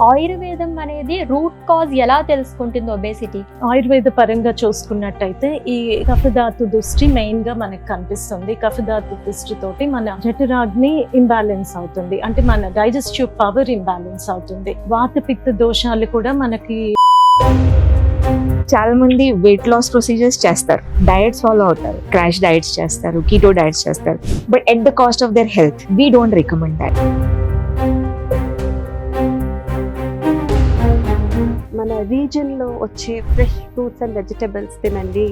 ఆయుర్వేదం అనేది root cause ఎలా తెలుసుకుంటుంది ఒబేసిటీ? ఆయుర్వేద పరంగా చూసుకున్నట్టయితే ఈ కఫధాతు దృష్టి మెయిన్ గా మనకు కనిపిస్తుంది. కఫధాతు దృష్టితోటి మన జఠరాగ్ని ఇంబ్యాలెన్స్ అవుతుంది, అంటే మన డైజెస్టివ్ పవర్ ఇంబ్యాలెన్స్ అవుతుంది. వాత పిత్త దోషాలు కూడా మనకి చాలా మంది వెయిట్ లాస్ ప్రొసీజర్స్ చేస్తారు, డయట్స్ ఫాలో అవుతారు, క్రాష్ డయట్స్ చేస్తారు, కీటో డయట్స్ చేస్తారు, but at the cost of their health we don't recommend that. మన రీజన్ లో వచ్చే ఫ్రెష్ ఫ్రూట్స్ అండ్ వెజిటబుల్స్ తినండి.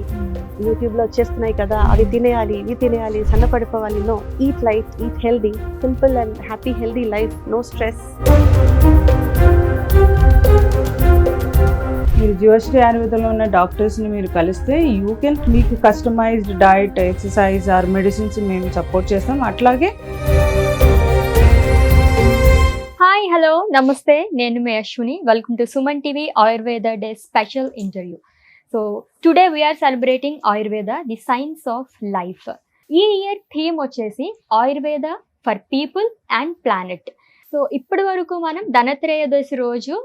యూట్యూబ్ లో వచ్చేస్తున్నాయి కదా, అవి తినేయాలి, ఇవి తినేయాలి, సన్నపడిపోవాలి. No, eat light, eat healthy, simple and happy healthy life, no stress. మీరు జీవశ్రీ ఆయుర్వేదంలో ఉన్న డాక్టర్స్ని మీరు కలిస్తే యూ కెన్ మీకు customized diet, exercise or medicines మేము సపోర్ట్ చేస్తాం. అట్లాగే హాయ్, హలో, నమస్తే. నేను మీ Ashwini. Welcome to Suman TV Ayurveda day special interview. So today we are celebrating Ayurveda, the science of life. ఈ ఇయర్ థీమ్ వచ్చేసి Ayurveda for people and planet. So ఇప్పటి వరకు మనం ధనత్రయోదశి రోజు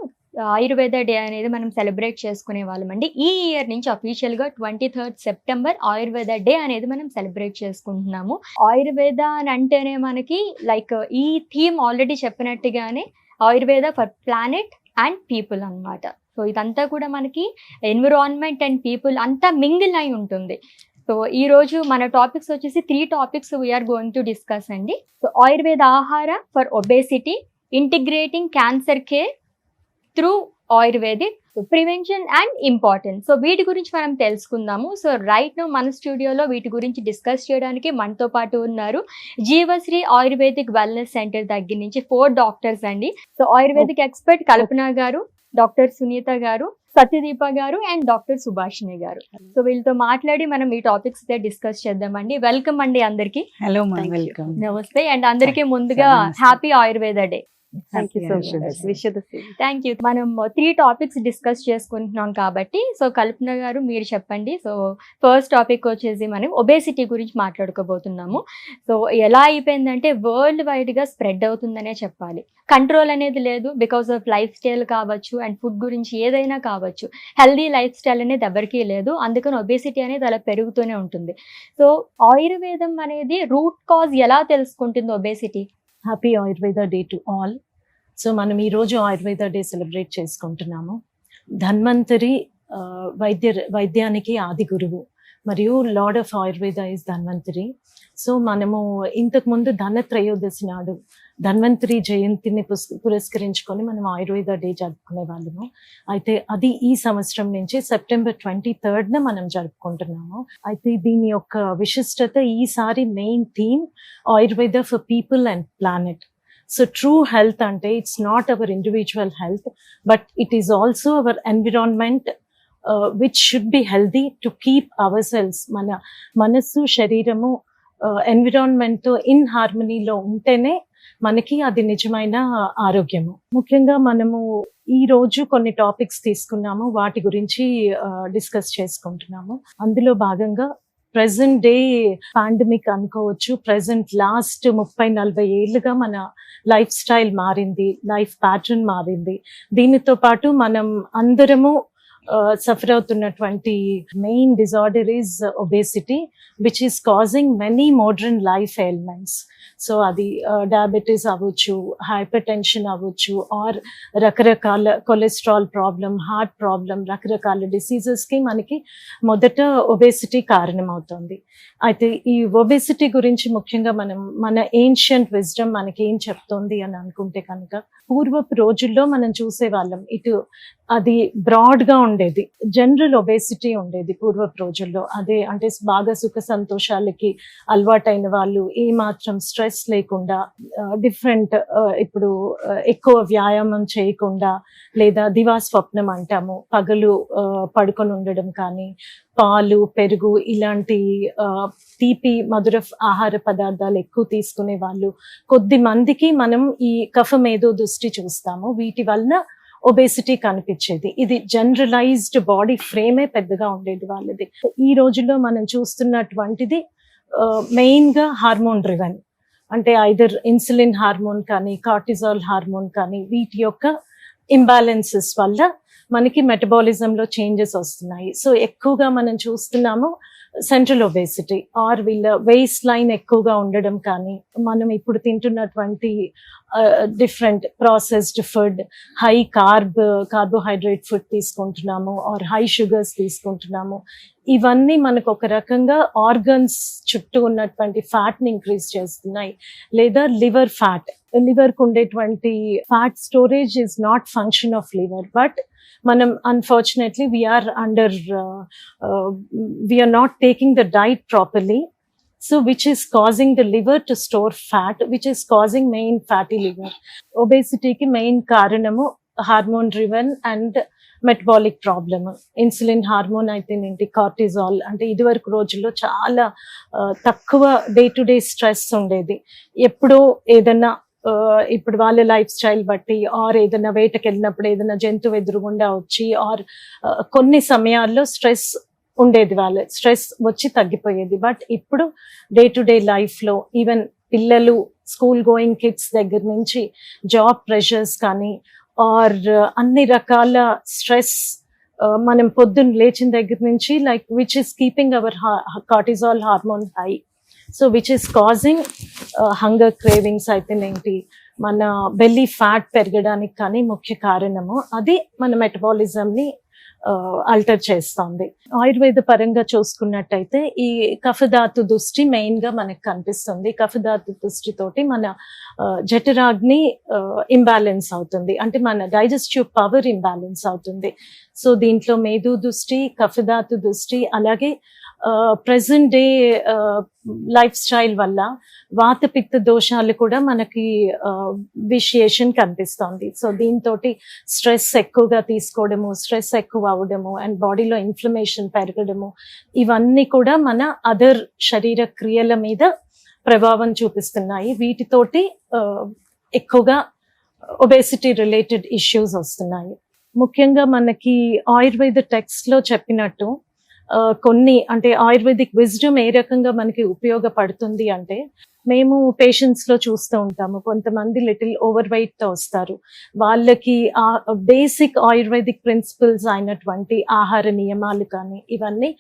ఆయుర్వేద డే అనేది మనం సెలబ్రేట్ చేసుకునే వాళ్ళం అండి. ఈ ఇయర్ నుంచి అఫీషియల్గా 23rd సెప్టెంబర్ ఆయుర్వేద డే అనేది మనం సెలబ్రేట్ చేసుకుంటున్నాము. ఆయుర్వేద అని అంటేనే మనకి లైక్ ఈ థీమ్ ఆల్రెడీ చెప్పినట్టుగానే Ayurveda for planet and people అన్నమాట. సో ఇదంతా కూడా మనకి ఎన్విరాన్మెంట్ అండ్ పీపుల్ అంతా మింగిల్ అయి ఉంటుంది. సో ఈ రోజు మన టాపిక్స్ వచ్చేసి 3 topics we're going to discuss అండి. So Ayurveda ahara for obesity, integrating cancer care through Ayurvedic, prevention and importance. So వీటి గురించి మనం తెలుసుకుందాము. సో రైట్ నో మన స్టూడియోలో వీటి గురించి డిస్కస్ చేయడానికి మనతో పాటు ఉన్నారు జీవశ్రీ ఆయుర్వేదిక్ వెల్నెస్ సెంటర్ దగ్గర నుంచి 4 డాక్టర్స్ అండి. సో ఆయుర్వేదిక్ ఎక్స్పర్ట్ కల్పన గారు, డాక్టర్ సునీత గారు, సత్యదీప గారు అండ్ డాక్టర్ సుభాషిణి గారు. సో వీళ్ళతో మాట్లాడి మనం ఈ టాపిక్స్ అయితే డిస్కస్ చేద్దామండి. వెల్కమ్ అండి అందరికి. Hello, welcome. నమస్తే. అండ్ అందరికీ ముందుగా happy Ayurveda day. Thank you so much. Wish you the same. Thank you. మనం 3 టాపిక్స్ డిస్కస్ చేసుకుంటున్నాం కాబట్టి సో కల్పన గారు మీరు చెప్పండి. సో ఫస్ట్ టాపిక్ వచ్చేసి మనం ఒబేసిటీ గురించి మాట్లాడుకోబోతున్నాము. సో ఎలా అయిపోయిందంటే వరల్డ్ వైడ్గా స్ప్రెడ్ అవుతుందనే చెప్పాలి. కంట్రోల్ అనేది లేదు, బికాస్ ఆఫ్ లైఫ్ స్టైల్ కావచ్చు అండ్ ఫుడ్ గురించి ఏదైనా కావచ్చు. హెల్దీ లైఫ్ స్టైల్ అనేది ఎవరికీ లేదు, అందుకని ఒబేసిటీ అనేది అలా పెరుగుతూనే ఉంటుంది. సో ఆయుర్వేదం అనేది రూట్ కాజ్ ఎలా తెలుసుకుంటుంది obesity? Happy Ayurveda day to all. So మనం ఈరోజు ఆయుర్వేద డే సెలబ్రేట్ చేసుకుంటున్నాము. ధన్వంతరి వైద్యానికి ఆది గురువు మరియు lord of Ayurveda is Dhanvantari. So మనము ఇంతకుముందు ధనత్రయోదశి నాడు ధన్వంతరి జయంతిని పురస్కరించుకొని మనం ఆయుర్వేద డే జరుపుకునే వాళ్ళము. అయితే అది ఈ సంవత్సరం నుంచి సెప్టెంబర్ 23rd మనం జరుపుకుంటున్నాము. అయితే దీని యొక్క విశిష్టత ఈసారి main theme Ayurveda for people and planet. So true health అంటే it's not our individual health, but it is also our environment which should be healthy to keep our cells. మన మనస్సు, శరీరము ఎన్విరాన్మెంట్తో ఇన్ హార్మనీలో ఉంటేనే మనకి అది నిజమైన ఆరోగ్యము. ముఖ్యంగా మనము ఈ రోజు కొన్ని టాపిక్స్ తీసుకున్నాము, వాటి గురించి డిస్కస్ చేసుకుంటున్నాము. అందులో భాగంగా ప్రెసెంట్ డే పాండమిక్ అనుకోవచ్చు. ప్రెసెంట్ లాస్ట్ 30-40 ఏళ్ళుగా మన లైఫ్ స్టైల్ మారింది, లైఫ్ ప్యాటర్న్ మారింది. దీనితో పాటు మనం అందరము సఫర్ అవుతున్నటువంటి main disorder is obesity, which is causing many modern life ailments. So అది డయాబెటీస్ అవ్వచ్చు, హైపర్ టెన్షన్ అవ్వచ్చు, ఆర్ రకరకాల కొలెస్ట్రాల్ ప్రాబ్లం, హార్ట్ ప్రాబ్లం, రకరకాల డిసీజెస్కి మనకి మొదట ఒబేసిటీ కారణమవుతుంది. అయితే ఈ ఒబేసిటీ గురించి ముఖ్యంగా మన ఏన్షియంట్ విజ్డమ్ మనకి ఏం చెప్తోంది అని అనుకుంటే కనుక, పూర్వపు రోజుల్లో మనం చూసేవాళ్ళం ఇటు అది బ్రాడ్గా ఉండేది, జనరల్ ఒబేసిటీ ఉండేది పూర్వపు రోజుల్లో. అదే అంటే బాగా సుఖ సంతోషాలకి అలవాటైన వాళ్ళు, ఏమాత్రం స్ట్రెస్ లేకుండా, డిఫరెంట్ ఇప్పుడు ఎక్కువ వ్యాయామం చేయకుండా, లేదా దివా స్వప్నం అంటాము, పగలు పడుకొని ఉండడం కానీ, పాలు, పెరుగు ఇలాంటి తీపి మధుర ఆహార పదార్థాలు ఎక్కువ తీసుకునే వాళ్ళు. కొద్ది మందికి మనం ఈ కఫమేదో దృష్టి చూస్తాము, వీటి వలన ఒబేసిటీ కనిపించేది. ఇది జనరలైజ్డ్ బాడీ ఫ్రేమే పెద్దగా ఉండేది వాళ్ళది. ఈ రోజుల్లో మనం చూస్తున్నటువంటిది మెయిన్ గా హార్మోన్ డ్రివెన్, అంటే ఐదర్ ఇన్సులిన్ హార్మోన్ కానీ, కార్టిజాల్ హార్మోన్ కానీ, వీటి యొక్క ఇంబ్యాలెన్సెస్ వల్ల మనకి మెటబాలిజంలో చేంజెస్ వస్తున్నాయి. సో ఎక్కువగా మనం చూస్తున్నాము సెంట్రల్ ఒబేసిటీ ఆర్ వీళ్ళ వేస్ట్ లైన్ ఎక్కువగా ఉండడం, కానీ మనం ఇప్పుడు తింటున్నటువంటి different processed food, high carbohydrate food తీసుకుంటున్నాము ఆర్ హై షుగర్స్ తీసుకుంటున్నాము. ఇవన్నీ మనకు ఒక రకంగా ఆర్గన్స్ చుట్టూ ఉన్నటువంటి ఫ్యాట్ని ఇంక్రీజ్ చేస్తున్నాయి. లేదా లివర్ కు ఉండేటువంటి fat storage is not function of liver, but మనం unfortunately we are not taking the diet properly, so which is causing the liver to store fat, which is causing main fatty liver. Obesity ki main karanamo hormone driven and metabolic problem. Insulin hormone అయితేనేంటి, cortisol, అంటే ఇదివరకు రోజుల్లో చాలా తక్కువ day to day stress ఉండేది. ఎప్పుడో ఏదన్నా ఇప్పుడు వాళ్ళ లైఫ్ స్టైల్ బట్టి ఆర్ ఏదైనా వేటకి వెళ్ళినప్పుడు ఏదైనా జంతువు ఎదురుగుండా వచ్చి ఆర్ కొన్ని సమయాల్లో స్ట్రెస్ ఉండేది, వాళ్ళ స్ట్రెస్ వచ్చి తగ్గిపోయేది. బట్ ఇప్పుడు డే టు డే లైఫ్లో ఈవెన్ పిల్లలు స్కూల్ గోయింగ్ కిడ్స్ దగ్గర నుంచి జాబ్ ప్రెషర్స్ కానీ ఆర్ అన్ని రకాల స్ట్రెస్ మనం పొద్దున్న లేచిన దగ్గర నుంచి like which is keeping our cortisol hormone high, so which is causing hunger cravings అయితేనేంటి, మన బెల్లీ ఫ్యాట్ పెరగడానికి కానీ ముఖ్య కారణము అది మన మెటబాలిజంని అల్టర్ చేస్తుంది. ఆయుర్వేద పరంగా చూసుకున్నట్టయితే ఈ కఫధాతు దృష్టి మెయిన్ గా మనకు కనిపిస్తుంది. కఫధాతు దృష్టితోటి మన జఠరాగ్ని ఇంబ్యాలెన్స్ అవుతుంది, అంటే మన డైజెస్టివ్ పవర్ ఇంబ్యాలెన్స్ అవుతుంది. సో దీంట్లో మేధు దృష్టి, కఫధాతు దృష్టి, అలాగే ప్రెసెంట్ డే లైఫ్ స్టైల్ వల్ల వాత పిత్త దోషాలు కూడా మనకి విషయేషన్ కనిపిస్తుంది. సో దీంతో స్ట్రెస్ ఎక్కువగా తీసుకోవడము, స్ట్రెస్ ఎక్కువ అవ్వడము అండ్ బాడీలో ఇన్ఫ్లమేషన్ పెరగడము, ఇవన్నీ కూడా మన అదర్ శరీర క్రియల మీద ప్రభావం చూపిస్తున్నాయి. వీటితోటి ఎక్కువగా ఒబేసిటీ రిలేటెడ్ ఇష్యూస్ వస్తున్నాయి. ముఖ్యంగా మనకి ఆయుర్వేద టెక్స్ట్ లో చెప్పినట్టు కొన్ని అంటే ఆయుర్వేదిక్ విజ్డమ్ ఏ రకంగా మనకి ఉపయోగపడుతుంది అంటే, మేము పేషెంట్స్ లో చూస్తూ ఉంటాము కొంతమంది లిటిల్ ఓవర్ వెయిట్ తో వస్తారు. వాళ్ళకి ఆ బేసిక్ ఆయుర్వేదిక్ ప్రిన్సిపల్స్ అయినటువంటి ఆహార నియమాలు కానీ ఇవన్నీ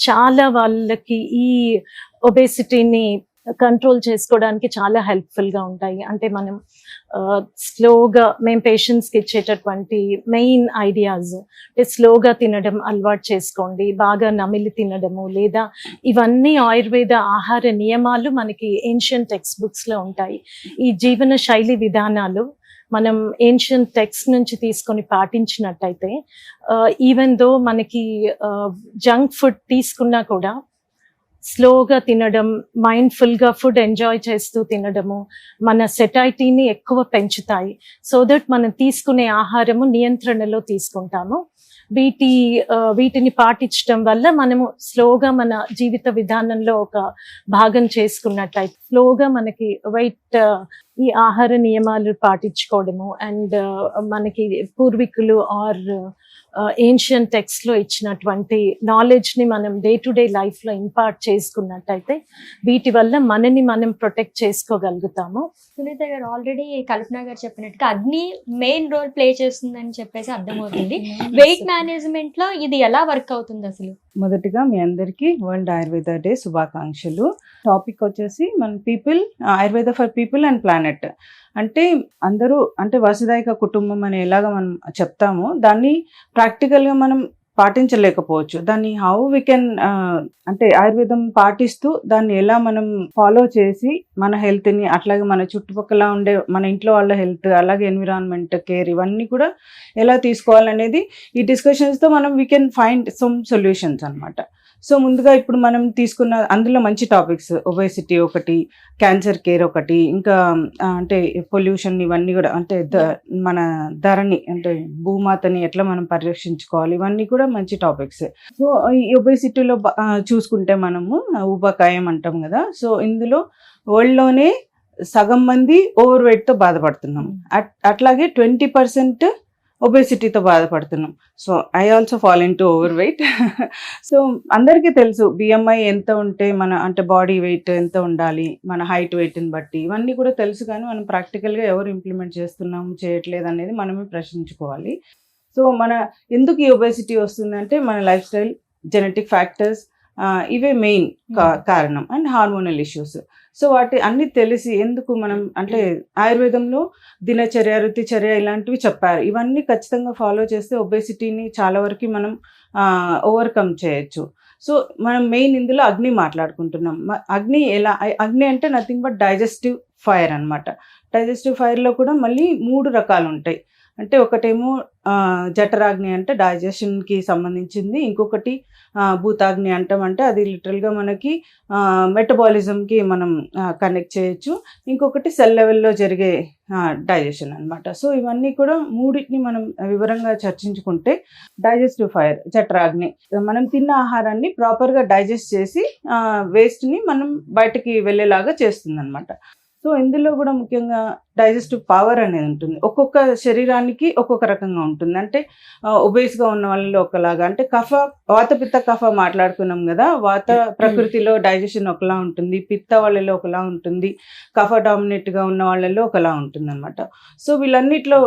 చాలా వాళ్ళకి ఈ ఒబేసిటీని కంట్రోల్ చేసుకోవడానికి చాలా హెల్ప్ఫుల్ గా ఉంటాయి. అంటే మనం స్లోగా మేము పేషెంట్స్ కి ఇచ్చేటటువంటి మెయిన్ ఐడియాస్, స్లోగా తినడం అలవాటు చేసుకోండి, బాగా నమిలి తినడము, లేదా ఇవన్నీ ఆయుర్వేద ఆహార నియమాలు మనకి ఏన్షియంట్ టెక్స్ట్ బుక్స్ లో ఉంటాయి. ఈ జీవన శైలి విధానాలు మనం ఏన్షియంట్ టెక్స్ట్ నుంచి తీసుకొని పాటించినట్టయితే ఈవెన్ దో మనకి జంక్ ఫుడ్ తీసుకున్నా కూడా స్లోగా తినడం, మైండ్ఫుల్ గా ఫుడ్ ఎంజాయ్ చేస్తూ తినడము మన సెటైటీని ఎక్కువ పెంచుతాయి. సో దట్ మనం తీసుకునే ఆహారము నియంత్రణలో తీసుకుంటాము. వీటిని పాటించడం వల్ల మనము స్లోగా మన జీవిత విధానంలో ఒక భాగం చేసుకున్నట్టయితే స్లోగా మనకి వెయిట్ ఈ ఆహార నియమాలు పాటించుకోవడము అండ్ మనకి పూర్వీకులు ఆర్ ఏన్షియంట్ టెక్స్ట్ లో ఇచ్చినటువంటి నాలెడ్జ్ ని మనం డే టు డే లైఫ్ లో ఇంపార్ట్ చేసుకున్నట్టయితే వీటి వల్ల మనని మనం ప్రొటెక్ట్ చేసుకోగలుగుతాము. సునీత గారు ఆల్రెడీ కల్పన గారు చెప్పినట్టుగా అగ్ని మెయిన్ రోల్ ప్లే చేస్తుందని చెప్పేసి అర్థమవుతుంది. వెయిట్ మేనేజ్మెంట్ లో ఇది ఎలా వర్క్ అవుతుంది అసలు? మొదటిగా మీ అందరికీ వరల్డ్ ఆయుర్వేద డే శుభాకాంక్షలు. టాపిక్ వచ్చేసి మన people, Ayurveda for people and planet. అంటే అందరూ అంటే వసుదైక కుటుంబం అని ఎలాగ మనం చెప్తామో దాన్ని ప్రాక్టికల్గా మనం పాటించలేకపోవచ్చు. దాన్ని హౌ వి కెన్ అంటే ఆయుర్వేదం పాటిస్తూ దాన్ని ఎలా మనం ఫాలో చేసి మన హెల్త్ని, అట్లాగే మన చుట్టుపక్కల ఉండే మన ఇంట్లో వాళ్ళ హెల్త్, అలాగే ఎన్విరాన్మెంట్ కేర్, ఇవన్నీ కూడా ఎలా తీసుకోవాలనేది ఈ డిస్కషన్స్తో మనం we can find some solutions అనమాట. సో ముందుగా ఇప్పుడు మనం తీసుకున్న అందులో మంచి టాపిక్స్ ఒబేసిటీ ఒకటి, క్యాన్సర్ కేర్ ఒకటి, ఇంకా అంటే పొల్యూషన్, ఇవన్నీ కూడా అంటే మన ధరని అంటే భూమాతని ఎట్లా మనం పరిరక్షించుకోవాలి, ఇవన్నీ కూడా మంచి టాపిక్స్. సో ఈ ఒబేసిటీలో చూసుకుంటే మనము ఊబకాయం అంటాం కదా. సో ఇందులో వరల్డ్లోనే సగం మంది ఓవర్ వెయిట్తో బాధపడుతున్నాం. అట్లాగే 20% ఒబేసిటీతో బాధపడుతున్నాం. So I also fall into overweight. సో అందరికీ తెలుసు బిఎంఐ ఎంత ఉంటే మన అంటే బాడీ వెయిట్ ఎంత ఉండాలి, మన హైట్ వెయిట్ని బట్టి ఇవన్నీ కూడా తెలుసు. కానీ మనం ప్రాక్టికల్గా ఎవరు ఇంప్లిమెంట్ చేస్తున్నాము చేయట్లేదు అనేది మనమే ప్రశ్నించుకోవాలి. సో మన ఎందుకు ఈ ఒబేసిటీ వస్తుందంటే మన లైఫ్ స్టైల్, జెనెటిక్ ఫ్యాక్టర్స్ ఇవే మెయిన్ కారణం, అండ్ హార్మోనల్ ఇష్యూస్. సో వాటి అన్ని తెలిసి ఎందుకు మనం అంటే ఆయుర్వేదంలో దినచర్య, ఋతుచర్య ఇలాంటివి చెప్పారు. ఇవన్నీ ఖచ్చితంగా ఫాలో చేస్తే ఒబేసిటీని చాలా వరకు మనం ఓవర్కమ్ చేయొచ్చు. సో మనం మెయిన్ ఇందులో అగ్ని మాట్లాడుకుంటున్నాం. అగ్ని ఎలా, అగ్ని అంటే నథింగ్ బట్ డైజెస్టివ్ ఫైర్ అనమాట. డైజెస్టివ్ ఫైర్లో కూడా మళ్ళీ 3 రకాలు ఉంటాయి. అంటే ఒకటేమో జఠరాగ్ని అంటే డైజెషన్కి సంబంధించింది, ఇంకొకటి భూతాగ్ని అంటాం, అంటే అది లిటరల్గా మనకి మెటబాలిజంకి మనం కనెక్ట్ చేయొచ్చు, ఇంకొకటి సెల్ లెవెల్లో జరిగే డైజెషన్ అనమాట. సో ఇవన్నీ కూడా మూడింటిని మనం వివరంగా చర్చించుకుంటే డైజెస్టివ్ ఫైర్, జఠరాగ్ని మనం తిన్న ఆహారాన్ని ప్రాపర్గా డైజెస్ట్ చేసి వేస్ట్ని మనం బయటకి వెళ్ళేలాగా చేస్తుంది అనమాట. సో ఇందులో కూడా ముఖ్యంగా డైజెస్టివ్ పవర్ అనేది ఉంటుంది. ఒక్కొక్క శరీరానికి ఒక్కొక్క రకంగా ఉంటుంది. అంటే ఒబేస్గా ఉన్న వాళ్ళలో ఒకలాగా, అంటే వాత పిత్త కఫ మాట్లాడుకున్నాం కదా. వాత ప్రకృతిలో డైజెషన్ ఒకలా ఉంటుంది, పిత్త వాళ్ళలో ఒకలా ఉంటుంది, కఫ డామినేట్గా ఉన్న వాళ్ళలో ఒకలా ఉంటుంది అనమాట. సో వీళ్ళన్నిట్లో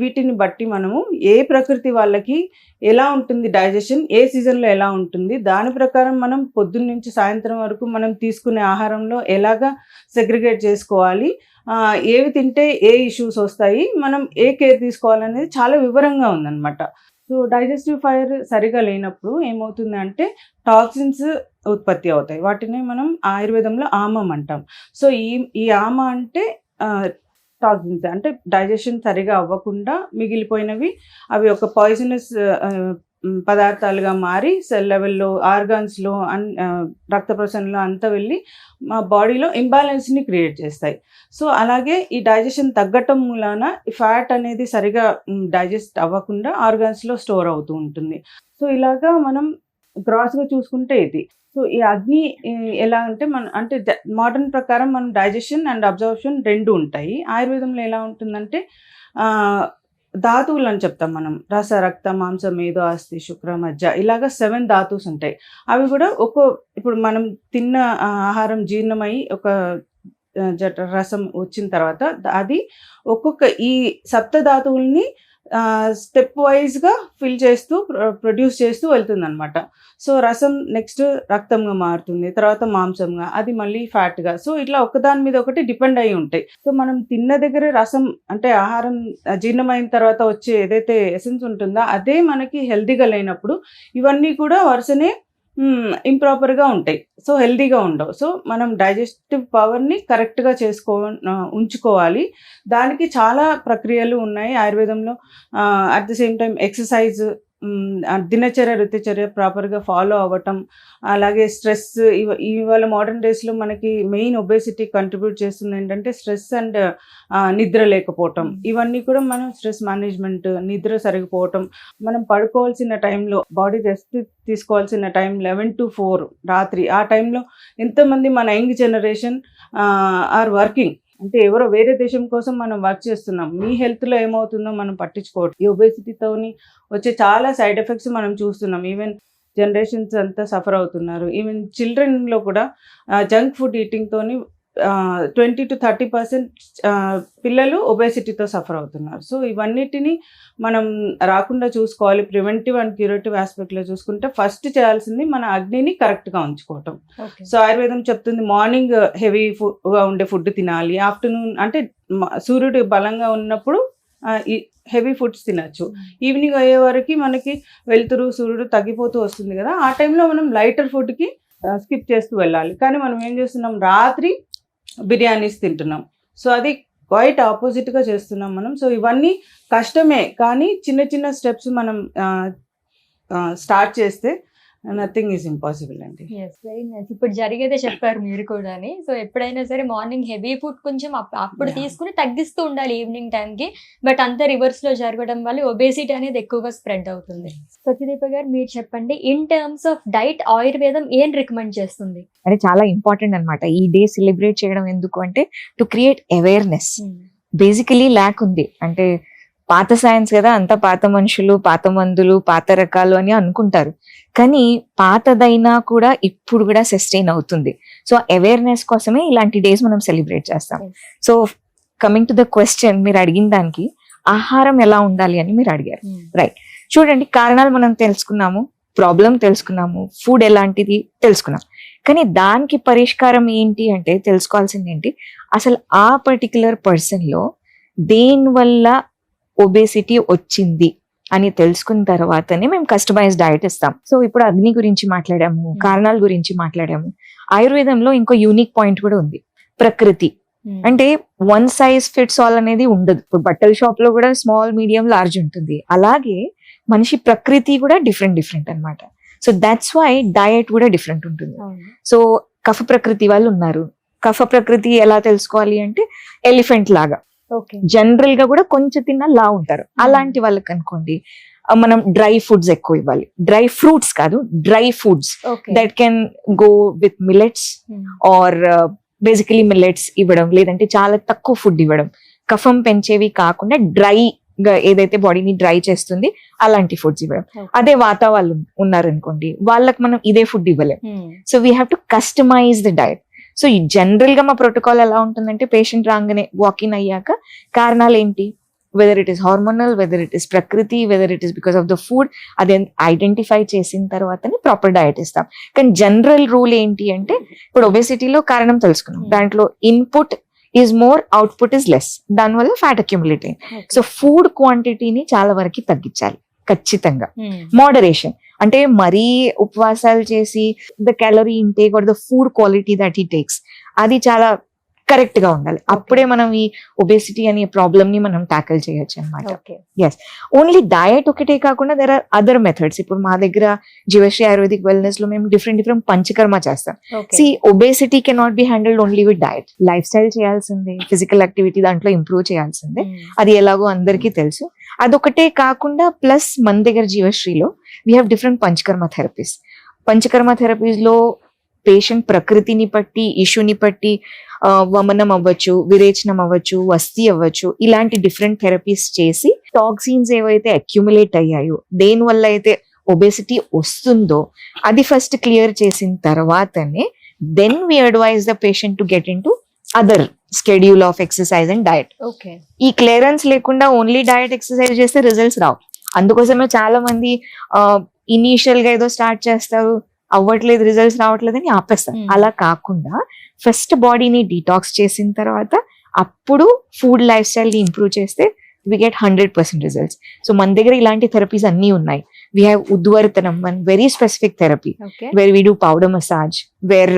వీటిని బట్టి మనము ఏ ప్రకృతి వాళ్ళకి ఎలా ఉంటుంది డైజెషన్, ఏ సీజన్లో ఎలా ఉంటుంది, దాని ప్రకారం మనం పొద్దున్న నుంచి సాయంత్రం వరకు మనం తీసుకునే ఆహారంలో ఎలాగా సెగ్రిగేట్ చేసుకోవాలి, ఏవి తింటే ఏ ఇష్యూస్ వస్తాయి, మనం ఏ కేర్ తీసుకోవాలనేది చాలా వివరంగా ఉందన్నమాట. సో డైజెస్టివ్ ఫైర్ సరిగా లేనప్పుడు ఏమవుతుంది అంటే టాక్సిన్స్ ఉత్పత్తి అవుతాయి. వాటిని మనం ఆయుర్వేదంలో ఆమం అంటాం. సో ఈ ఆమ అంటే టాక్సిన్స్, అంటే డైజెషన్ సరిగా అవ్వకుండా మిగిలిపోయినవి అవి ఒక పాయిజనస్ పదార్థాలుగా మారి సెల్ లెవెల్లో, ఆర్గాన్స్లో, రక్త ప్రసరణలో అంతా వెళ్ళి మా బాడీలో ఇంబ్యాలెన్స్ని క్రియేట్ చేస్తాయి. సో అలాగే ఈ డైజెషన్ తగ్గటం మూలాన ఫ్యాట్ అనేది సరిగా డైజెస్ట్ అవ్వకుండా ఆర్గాన్స్లో స్టోర్ అవుతూ ఉంటుంది. సో ఇలాగా మనం గ్రాస్గా చూసుకుంటే ఇది. సో ఈ అగ్ని ఎలా అంటే అంటే మోడర్న్ ప్రకారం మనం డైజెషన్ అండ్ అబ్జర్ప్షన్ 2 ఉంటాయి. ఆయుర్వేదంలో ఎలా ఉంటుందంటే ధాతువులు అని చెప్తాం మనం. రస, రక్త, మాంస, మేధో, అస్థి, శుక్ర, మజ్జ ఇలాగా 7 ధాతువుస్ ఉంటాయి. అవి కూడా ఇప్పుడు మనం తిన్న ఆహారం జీర్ణమై ఒక రసం వచ్చిన తర్వాత అది ఒక్కొక్క ఈ సప్తధాతువుల్ని స్టెప్ వైజ్గా ఫిల్ చేస్తూ ప్రొడ్యూస్ చేస్తూ వెళ్తుంది అనమాట. సో రసం నెక్స్ట్ రక్తంగా మారుతుంది, తర్వాత మాంసంగా, అది మళ్ళీ ఫ్యాట్గా. సో ఇట్లా ఒకదాని మీద ఒకటి డిపెండ్ అయి ఉంటాయి. సో మనం తిన్న దగ్గర రసం అంటే ఆహారం జీర్ణమైన తర్వాత వచ్చే ఏదైతే ఎసెన్స్ ఉంటుందో అదే మనకి హెల్తీగా లేనప్పుడు ఇవన్నీ కూడా వరుసనే ఇంప్రాపర్గా ఉంటాయి. సో హెల్తీగా ఉండవు. సో మనం డైజెస్టివ్ పవర్ని కరెక్ట్గా ఉంచుకోవాలి. దానికి చాలా ప్రక్రియలు ఉన్నాయి ఆయుర్వేదంలో. At the same time exercise, దినచర్య, ఋతుచర్య ప్రాపర్గా ఫాలో అవ్వటం, అలాగే స్ట్రెస్. ఇవాళ మోడర్న్ డేస్లో మనకి మెయిన్ ఒబేసిటీ కంట్రిబ్యూట్ చేస్తుంది ఏంటంటే స్ట్రెస్ అండ్ నిద్ర లేకపోవటం. ఇవన్నీ కూడా మనం స్ట్రెస్ మేనేజ్మెంట్, నిద్ర సరిగిపోవటం, మనం పడుకోవాల్సిన టైంలో, బాడీ రెస్ట్ తీసుకోవాల్సిన టైం 11 to 4 రాత్రి. ఆ టైంలో ఎంతోమంది మన యంగ్ జనరేషన్ ఆర్ వర్కింగ్, అంటే ఎవరో వేరే దేశం కోసం మనం వర్క్ చేస్తున్నాం. మీ హెల్త్లో ఏమవుతుందో మనం పట్టించుకోవడం. ఈ ఒబేసిటీతోని వచ్చే చాలా సైడ్ ఎఫెక్ట్స్ మనం చూస్తున్నాం. ఈవెన్ జనరేషన్స్ అంతా సఫర్ అవుతున్నారు. ఈవెన్ చిల్డ్రన్లో కూడా జంక్ ఫుడ్ ఈటింగ్తోని 20 to 30% పిల్లలు ఒబేసిటీతో సఫర్ అవుతున్నారు. సో ఇవన్నిటిని మనం రాకుండా చూసుకోవాలి. ప్రివెంటివ్ అండ్ క్యూరేటివ్ ఆస్పెక్ట్లో చూసుకుంటే ఫస్ట్ చేయాల్సింది మన అగ్నిని కరెక్ట్గా ఉంచుకోవటం. సో ఆయుర్వేదం చెప్తుంది మార్నింగ్ హెవీగా ఉండే ఫుడ్ తినాలి, ఆఫ్టర్నూన్ అంటే సూర్యుడు బలంగా ఉన్నప్పుడు హెవీ ఫుడ్స్ తినచ్చు, ఈవినింగ్ అయ్యే వరకు మనకి వెలుతురు, సూర్యుడు తగ్గిపోతూ వస్తుంది కదా, ఆ టైంలో మనం లైటర్ ఫుడ్కి స్కిప్ చేస్తూ వెళ్ళాలి. కానీ మనం ఏం చేస్తున్నాం, రాత్రి బిర్యానీస్ తింటున్నాం. సో అది క్వైట్ ఆపోజిట్గా చేస్తున్నాం మనం. సో ఇవన్నీ కష్టమే, కానీ చిన్న చిన్న స్టెప్స్ మనం స్టార్ట్ చేస్తే నథింగ్ ఈజ్ ఇంపాసిబుల్ అండి. Very nice. ఇప్పుడు జరిగేదే చెప్పారు మీరు కూడా. సో ఎప్పుడైనా సరే మార్నింగ్ హెవీ ఫుడ్ కొంచెం అప్పుడు తీసుకుని తగ్గిస్తూ ఉండాలి ఈవినింగ్ టైంకి. బట్ అంతా రివర్స్ లో జరగడం వల్ల ఒబేసిటీ అనేది ఎక్కువగా స్ప్రెడ్ అవుతుంది. సత్యదీప గారు మీరు చెప్పండి, ఇన్ టర్మ్స్ ఆఫ్ డైట్ ఆయుర్వేదం ఏం రికమెండ్ చేస్తుంది? అది చాలా ఇంపార్టెంట్ అన్నమాట. ఈ డే సెలబ్రేట్ చేయడం ఎందుకు అంటే to create awareness. Basically lakh ఉంది, అంటే పాత సైన్స్ కదా, అంత పాత మనుషులు, పాత మందులు, పాత రకాలు అని అనుకుంటారు. కానీ పాతదైనా కూడా ఇప్పుడు కూడా సస్టైన్ అవుతుంది. సో అవేర్నెస్ కోసమే ఇలాంటి డేస్ మనం సెలబ్రేట్ చేస్తాం. So coming to the question, మీరు అడిగిన దానికి ఆహారం ఎలా ఉండాలి అని మీరు అడిగారు. రైట్, చూడండి, కారణాలు మనం తెలుసుకున్నాము, ప్రాబ్లం తెలుసుకున్నాము, ఫుడ్ ఎలాంటిది తెలుసుకున్నాం. కానీ దానికి పరిష్కారం ఏంటి అంటే తెలుసుకోవాల్సింది ఏంటి, అసలు ఆ పర్టికులర్ పర్సన్ లో దేనివల్ల ఒబేసిటీ వచ్చింది అని తెలుసుకున్న తర్వాతనే మేము కస్టమైజ్ డయట్ ఇస్తాం. సో ఇప్పుడు అగ్ని గురించి మాట్లాడాము, కారణాల గురించి మాట్లాడాము. ఆయుర్వేదంలో ఇంకో యూనిక్ పాయింట్ కూడా ఉంది, ప్రకృతి. అంటే వన్ సైజ్ ఫిట్స్ ఆల్ అనేది ఉండదు. ఇప్పుడు బట్టల షాప్ లో కూడా స్మాల్, మీడియం, లార్జ్ ఉంటుంది. అలాగే మనిషి ప్రకృతి కూడా డిఫరెంట్ అన్నమాట. సో దట్స్ వై డయట్ కూడా డిఫరెంట్ ఉంటుంది. సో కఫ ప్రకృతి వాళ్ళు ఉన్నారు. కఫ ప్రకృతి ఎలా తెలుసుకోవాలి అంటే ఎలిఫెంట్ లాగా జనరల్ గా కూడా కొంచెం తిన్నా లా ఉంటారు. అలాంటి వాళ్ళకి అనుకోండి మనం డ్రై ఫుడ్స్ ఎక్కువ ఇవ్వాలి. డ్రై ఫ్రూట్స్ కాదు, dry foods that can go with millets or basically millets ఇవ్వడం, లేదంటే చాలా తక్కువ ఫుడ్ ఇవ్వడం. కఫం పెంచేవి కాకుండా డ్రై గా ఏదైతే బాడీని డ్రై చేస్తుంది అలాంటి ఫుడ్స్ ఇవ్వడం. అదే వాత వాళ్ళు ఉన్నారనుకోండి, వాళ్ళకి మనం ఇదే ఫుడ్ ఇవ్వలేం. So we have to customize the diet. So ఈ జనరల్ గా మా ప్రోటోకాల్ ఎలా ఉంటుందంటే, పేషెంట్ రాగానే వాకిన్ అయ్యాక కారణాలు ఏంటి, whether it is hormonal, whether it is ప్రకృతి, whether it is because of the food, అది ఐడెంటిఫై చేసిన తర్వాతనే ప్రాపర్ డయట్ ఇస్తాం. కానీ జనరల్ రూల్ ఏంటి అంటే, ఇప్పుడు ఒబేసిటీలో కారణం తెలుసుకున్నాం, దాంట్లో input is more, output is less, దానివల్ల ఫ్యాట్ అక్యుములేట్ అయింది. సో ఫుడ్ క్వాంటిటీని చాలా వరకు తగ్గించాలి ఖచ్చితంగా. మోడరేషన్ అంటే మరీ ఉపవాసాలు చేసి the calorie intake or the food quality that he takes, అది చాలా కరెక్ట్ గా ఉండాలి. అప్పుడే మనం ఈ ఒబేసిటీ అనే ప్రాబ్లమ్ ని మనం టాకిల్ చేయొచ్చు అనమాట. ఎస్, ఓన్లీ డయట్ ఒకటే కాకుండా దెర్ ఆర్ అదర్ మెథడ్స్. ఇప్పుడు మా దగ్గర జీవశ్రీ ఆయుర్వేదిక్ వెల్నెస్ లో మేము డిఫరెంట్ పంచకర్మ చేస్తాం. See obesity can not be handled only with diet. Life style చేయాల్సిందే, ఫిజికల్ యాక్టివిటీ దాంట్లో ఇంప్రూవ్ చేయాల్సిందే, అది ఎలాగో అందరికీ తెలుసు. అదొకటే కాకుండా ప్లస్ మన దగ్గర జీవశ్రీలో we have different panchakarma therapies. Panchakarma therapies లో పేషెంట్ ప్రకృతిని బట్టి, ఇష్యూని బట్టి వమనం అవ్వచ్చు, విరేచనం అవ్వచ్చు, వస్తి అవ్వచ్చు, ఇలాంటి డిఫరెంట్ థెరపీస్ చేసి టాక్సిన్స్ ఏవైతే అక్యుములేట్ అయ్యాయో, దేని వల్ల అయితే ఒబేసిటీ వస్తుందో అది ఫస్ట్ క్లియర్ చేసిన తర్వాతనే then we advise the patient to get in to other schedule of exercise and diet. ఈ క్లియరెన్స్ లేకుండా ఓన్లీ డయట్ ఎక్సర్సైజ్ చేస్తే రిజల్ట్స్ రావు. అందుకోసమే చాలా మంది ఇనీషియల్ గా ఏదో స్టార్ట్ చేస్తారు, అవ్వట్లేదు, రిజల్ట్స్ రావట్లేదు అని ఆపేస్తారు. అలా కాకుండా ఫస్ట్ బాడీని డీటాక్స్ చేసిన తర్వాత అప్పుడు ఫుడ్ లైఫ్ స్టైల్ ని ఇంప్రూవ్ చేస్తే వి గెట్ 100% రిజల్ట్స్. సో మన దగ్గర ఇలాంటి థెరపీస్ అన్ని ఉన్నాయి. We have udvartanam, one very specific therapy where we do powder massage, where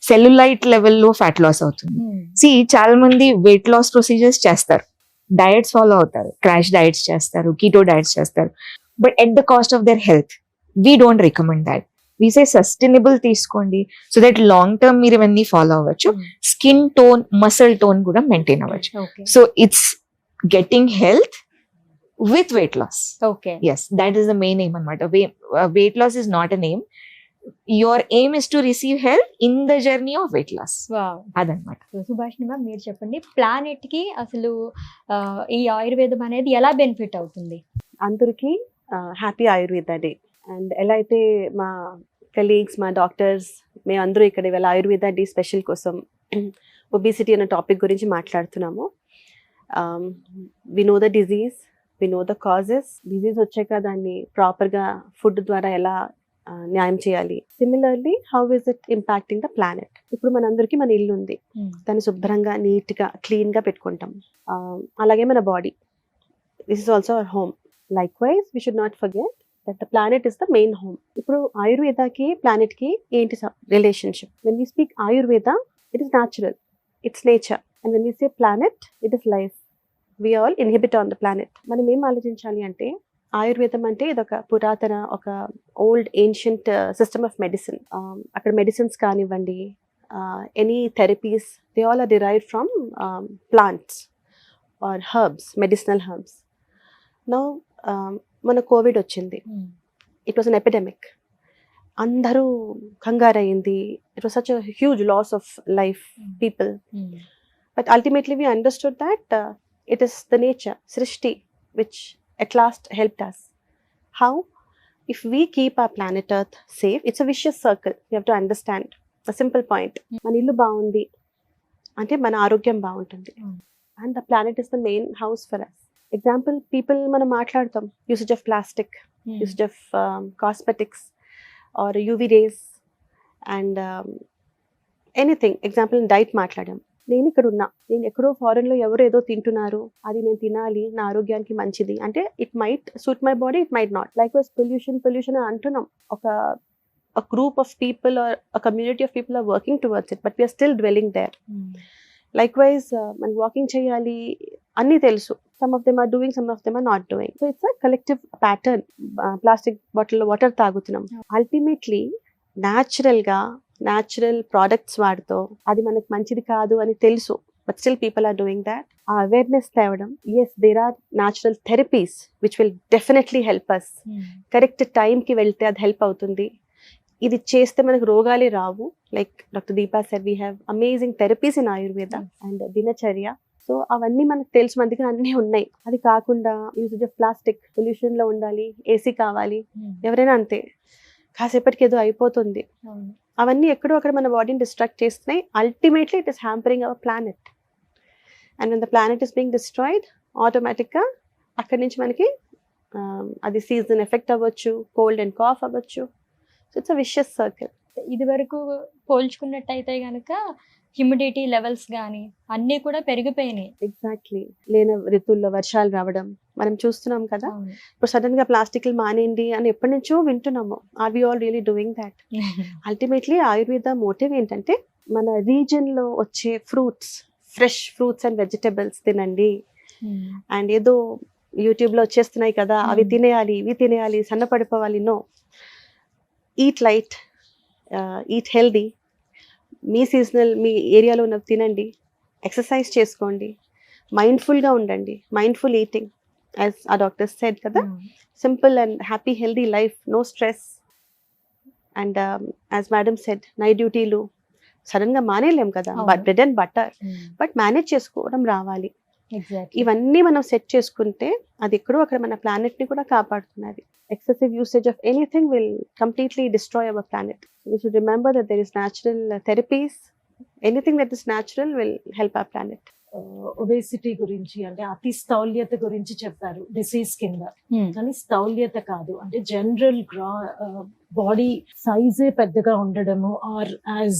cellulite లెవెల్లో ఫ్యాట్ లాస్ అవుతుంది. సి చాలా మంది వెయిట్ లాస్ ప్రొసీజర్స్ చేస్తారు, డయట్స్ ఫాలో అవుతారు, క్రాష్ డయట్స్ చేస్తారు, కీటో డయట్స్ చేస్తారు, but at the cost of their health. We don't recommend that. We say sustainable తీసుకోండి, సో దట్ లాంగ్ టర్మ్ మీరు ఇవన్నీ ఫాలో అవ్వచ్చు, స్కిన్ టోన్, మసిల్ టోన్ కూడా maintain అవ్వచ్చు. So it's getting health with weight loss. Yes, that is the main aim అనమాట. Weight loss is not an aim, your aim is to receive health in the journey of weight loss. అదనమాట. Subhashini ma'am, మీరు చెప్పండి, planet కి అసలు ఈ ఆయుర్వేదం అనేది ఎలా బెనిఫిట్ అవుతుంది? అందరికీ హ్యాపీ ఆయుర్వేద డే. అండ్ ఎలా అయితే మా కలీగ్స్, మా డాక్టర్స్, మేమందరూ ఇక్కడ ఇవాళ ఆయుర్వేద డే స్పెషల్ కోసం ఒబేసిటీ అనే టాపిక్ గురించి మాట్లాడుతున్నాము. We know the disease, we know the causes. Disease వచ్చాక దాన్ని ప్రాపర్గా ఫుడ్ ద్వారా ఎలా న్యాయం చేయాలి. Similarly how is it impacting the planet. ఇప్పుడు మనందరికీ మన ఇల్లు ఉంది, దాన్ని శుభ్రంగా, నీట్గా, క్లీన్గా పెట్టుకుంటాం. అలాగే మన body, this is also our home. Likewise we should not forget that the planet is the main home. ఇప్పుడు ఆయుర్వేదకి ప్లానెట్ కి ఏంటి relationship? when we speak ayurveda, it is natural, it's nature, and when we say planet, it is life. we all inhabit on the planet. మనం ఏం ఆలోచించాలి అంటే, ఆయుర్వేదం అంటే ఇదొక పురాతన, ఒక old ancient system of medicine. అక్కడ మెడిసిన్స్ కానివ్వండి, any therapies, they all are derived from plants or herbs, medicinal herbs. now మన కోవిడ్ వచ్చింది, ఇట్ వాస్ అన్ ఎపిడెమిక్. అందరూ కంగారు అయింది, it was such a huge loss of life, people. But ultimately we understood that it is the nature, సృష్టి, which at last helped us. How? If we keep our planet Earth safe, it's a vicious circle. You have to understand a simple point. మన ఇల్లు బాగుంది అంటే మన ఆరోగ్యం బాగుంటుంది. And the planet is the main house for us. Example, people మనం మాట్లాడతాం usage of plastic, usage of cosmetics or UV rays and anything. Example, diet మాట్లాడాం. నేను ఇక్కడ ఉన్నా, నేను ఎక్కడో ఫారెన్లో ఎవరు ఏదో తింటున్నారు, అది నేను తినాలి, నా ఆరోగ్యానికి మంచిది అంటే it might suit my body, it might not. Like wise pollution అని అంటున్నాం. a group of people or a community of people are working towards it, but we are still dwelling there. Likewise, man walking cheyali anni telusu, some of them are doing, some of them are not doing. So it's a collective pattern. Plastic bottle water tagutunam. Ultimately natural products వాడుతో అది మనకు మంచిది కాదు అని తెలుసు, but still people are doing that. Awareness తేవడం. Yes, there are natural therapies which will definitely help us. Correct time కి వెళ్తే అది హెల్ప్ అవుతుంది. ఇది చేస్తే మనకు రోగాలే రావు. Like doctor Deepa sir, we have amazing therapies in Ayurveda and dinacharya. So అవన్నీ మనకు తెలుసు, మన దగ్గర అన్నీ ఉన్నాయి. అది కాకుండా యూసేజ్ ఆఫ్ ప్లాస్టిక్, పొల్యూషన్ లో ఉండాలి, ఏసీ కావాలి, ఎవరైనా అంతే, కాసేపటికి ఏదో అయిపోతుంది. అవన్నీ ఎక్కడో అక్కడ మన బాడీని డిస్ట్రాక్ట్ చేస్తున్నాయి. Ultimately it is hampering our planet. And when the planet is being destroyed, ఆటోమేటిక్గా అక్కడి నుంచి మనకి అది సీజన్ ఎఫెక్ట్ అవ్వచ్చు, కోల్డ్ అండ్ కాఫ్ అవ్వచ్చు. So it's a vicious circle. ఇది వరకు పోల్చుకున్నట్టయితే కనుక హ్యూమిడిటీ లెవెల్స్ కానీ అన్నీ కూడా పెరిగిపోయినాయి. ఎగ్జాక్ట్లీ. లేని ఋతువుల్లో వర్షాలు రావడం మనం చూస్తున్నాం కదా. ఇప్పుడు సడన్ గా ప్లాస్టిక్లు మానేయండి అని ఎప్పటి నుంచో వింటున్నాము. Are we all really doing that? Ultimately Ayurveda motive ఏంటంటే మన రీజన్ లో వచ్చే fruits, fresh fruits and vegetables తినండి. అండ్ ఏదో యూట్యూబ్ లో వచ్చేస్తున్నాయి కదా, అవి తినేయాలి, ఇవి తినేయాలి, సన్నపడిపోవాలి. No, eat light, eat healthy. మీ సీజనల్, మీ ఏరియాలో ఉన్నవి తినండి, ఎక్సర్సైజ్ చేసుకోండి, మైండ్ఫుల్గా ఉండండి. మైండ్ఫుల్ ఈటింగ్, యాజ్ ఆ డాక్టర్ సెడ్ కదా, simple and happy healthy life, no stress. And as madam said, night డ్యూటీలు సడన్గా మానేయలేం కదా, bread and butter, but manage చేసుకోవడం రావాలి. ఇవన్నీ మనం సెట్ చేసుకుంటే అది ఎక్కడో అక్కడ మన ప్లానెట్ ని కూడా కాపాడుతున్నది. Excessive usage of anything will completely destroy our planet. We should remember that there is natural therapies. Anything that is natural will help our planet. Obesity గురించి అంటే అతి స్థౌల్యత గురించి చెప్పారు డిసీజ్ కింద, కానీ స్థౌల్యత కాదు, అంటే జనరల్ బాడీ సైజే పెద్దగా ఉండడము, ఆర్ యాజ్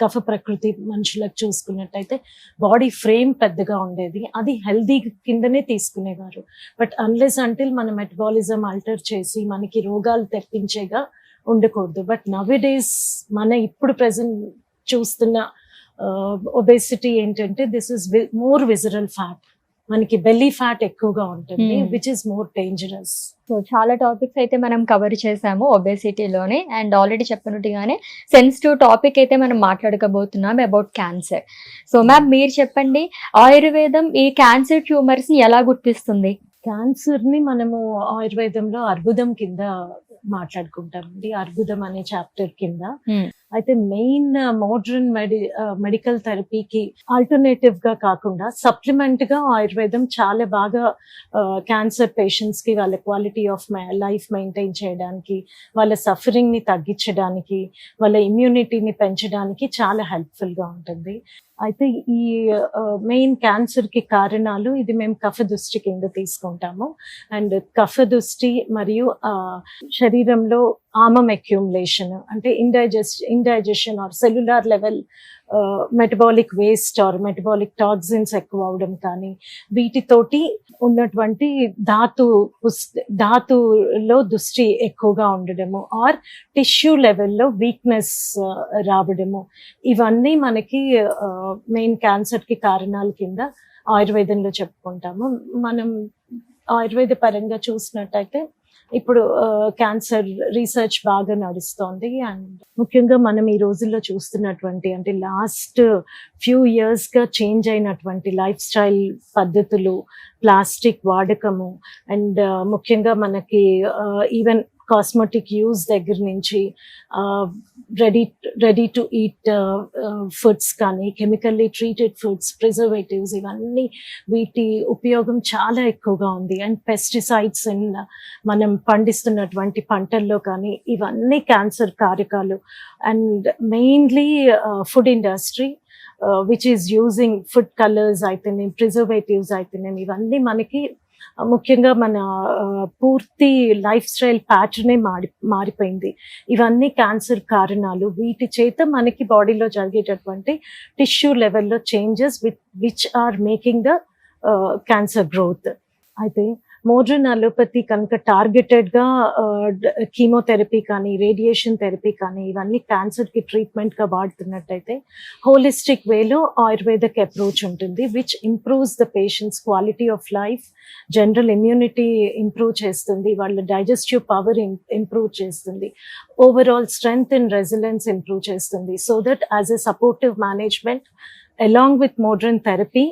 కఫ ప్రకృతి మనుషులకు చూసుకున్నట్టయితే బాడీ ఫ్రేమ్ పెద్దగా ఉండేది, అది హెల్దీ కిందనే తీసుకునేవారు. బట్ అన్లెస్ అంటిల్ మన మెటబాలిజం ఆల్టర్ చేసి మనకి రోగాలు తెప్పించేగా ఉండకూడదు. బట్ నవ్-ఏ-డేస్ మన ఇప్పుడు ప్రెసెంట్ చూస్తున్న ఒబేసిటీ ఏంటంటే this is more visceral fat, మనకి బెల్లీ ఫ్యాట్ ఎక్కువగా ఉంటుంది, which is more dangerous. So చాలా టాపిక్స్ అయితే మనం కవర్ చేసాము ఒబేసిటీలోనే. అండ్ ఆల్రెడీ చెప్పినట్టుగానే సెన్సిటివ్ టాపిక్ అయితే మనం మాట్లాడకపోతున్నాం అబౌట్ క్యాన్సర్. సో మ్యామ్, మీరు చెప్పండి, ఆయుర్వేదం ఈ క్యాన్సర్ ట్యూమర్స్ ని ఎలా గుర్తిస్తుంది? క్యాన్సర్ ని మనము ఆయుర్వేదంలో అర్బుదం కింద మాట్లాడుకుంటామండి, అర్బుదం అనే చాప్టర్ కింద. అయితే మెయిన్ మోడర్న్ మెడికల్ థెరపీకి ఆల్టర్నేటివ్ గా కాకుండా సప్లిమెంట్ గా ఆయుర్వేదం చాలా బాగా క్యాన్సర్ పేషెంట్స్ కి వాళ్ళ క్వాలిటీ ఆఫ్ లైఫ్ మెయింటైన్ చేయడానికి, వాళ్ళ సఫరింగ్ ని తగ్గించడానికి, వాళ్ళ ఇమ్యూనిటీని పెంచడానికి చాలా హెల్ప్ఫుల్ గా ఉంటుంది. అయితే ఈ మెయిన్ క్యాన్సర్ కి కారణాలు ఇది మేము కఫ దృష్టి కింద తీసుకుంటాము. అండ్ కఫ దృష్టి మరియు శరీరంలో ఆమం అక్యూములేషన్ అంటే indigestion or cellular level metabolic waste or metabolic toxins ఎక్కువ అవడం కానీ, వీటితోటి ఉన్నటువంటి ధాతులో దృష్టి ఎక్కువగా ఉండడము, ఆర్ టిష్యూ లెవెల్లో వీక్నెస్ రావడము, ఇవన్నీ మనకి మెయిన్ క్యాన్సర్ కి కారణాల కింద ఆయుర్వేదంలో చెప్పుకుంటాము. మనం ఆయుర్వేద పరంగా చూసినట్టయితే ఇప్పుడు క్యాన్సర్ రీసెర్చ్ బాగా నడుస్తోంది. అండ్ ముఖ్యంగా మనం ఈ రోజుల్లో చూస్తున్నటువంటి అంటే లాస్ట్ ఫ్యూ ఇయర్స్ గా చేంజ్ అయినటువంటి లైఫ్ స్టైల్ పద్ధతులు, ప్లాస్టిక్ వాడకము, అండ్ ముఖ్యంగా మనకి ఈవెన్ కాస్మెటిక్ యూజ్ దగ్గర నుంచి రెడీ టు ఈట్ ఫుడ్స్ కానీ, కెమికల్లీ ట్రీటెడ్ ఫుడ్స్, ప్రిజర్వేటివ్స్, ఇవన్నీ వీటి ఉపయోగం చాలా ఎక్కువగా ఉంది. అండ్ పెస్టిసైడ్స్ మనం పండిస్తున్నటువంటి పంటల్లో కానీ ఇవన్నీ క్యాన్సర్ కారకాలు. And mainly food industry which is using food colours అయితేనేం, ప్రిజర్వేటివ్స్ అయితేనేం, ఇవన్నీ మనకి ముఖ్యంగా మన పూర్తి లైఫ్ స్టైల్ ప్యాటర్నే మారిపోయింది. ఇవన్నీ క్యాన్సర్ కారణాలు. వీటి చేత మనకి బాడీలో జరిగేటటువంటి టిష్యూ లెవెల్లో changes which are making the cancer growth. అయితే మోడర్న్ అలోపతి కనుక టార్గెటెడ్గా కీమోథెరపీ కానీ, రేడియేషన్ థెరపీ కానీ ఇవన్నీ క్యాన్సర్కి ట్రీట్మెంట్గా వాడుతున్నట్టయితే, హోలిస్టిక్ వేలో ఆయుర్వేదిక్ అప్రోచ్ ఉంటుంది which improves the patients quality of life, general immunity improve చేస్తుంది, వాళ్ళ డైజెస్టివ్ పవర్ ఇంప్రూవ్ చేస్తుంది, overall strength and resilience improve చేస్తుంది. So that as a supportive management along with modern therapy,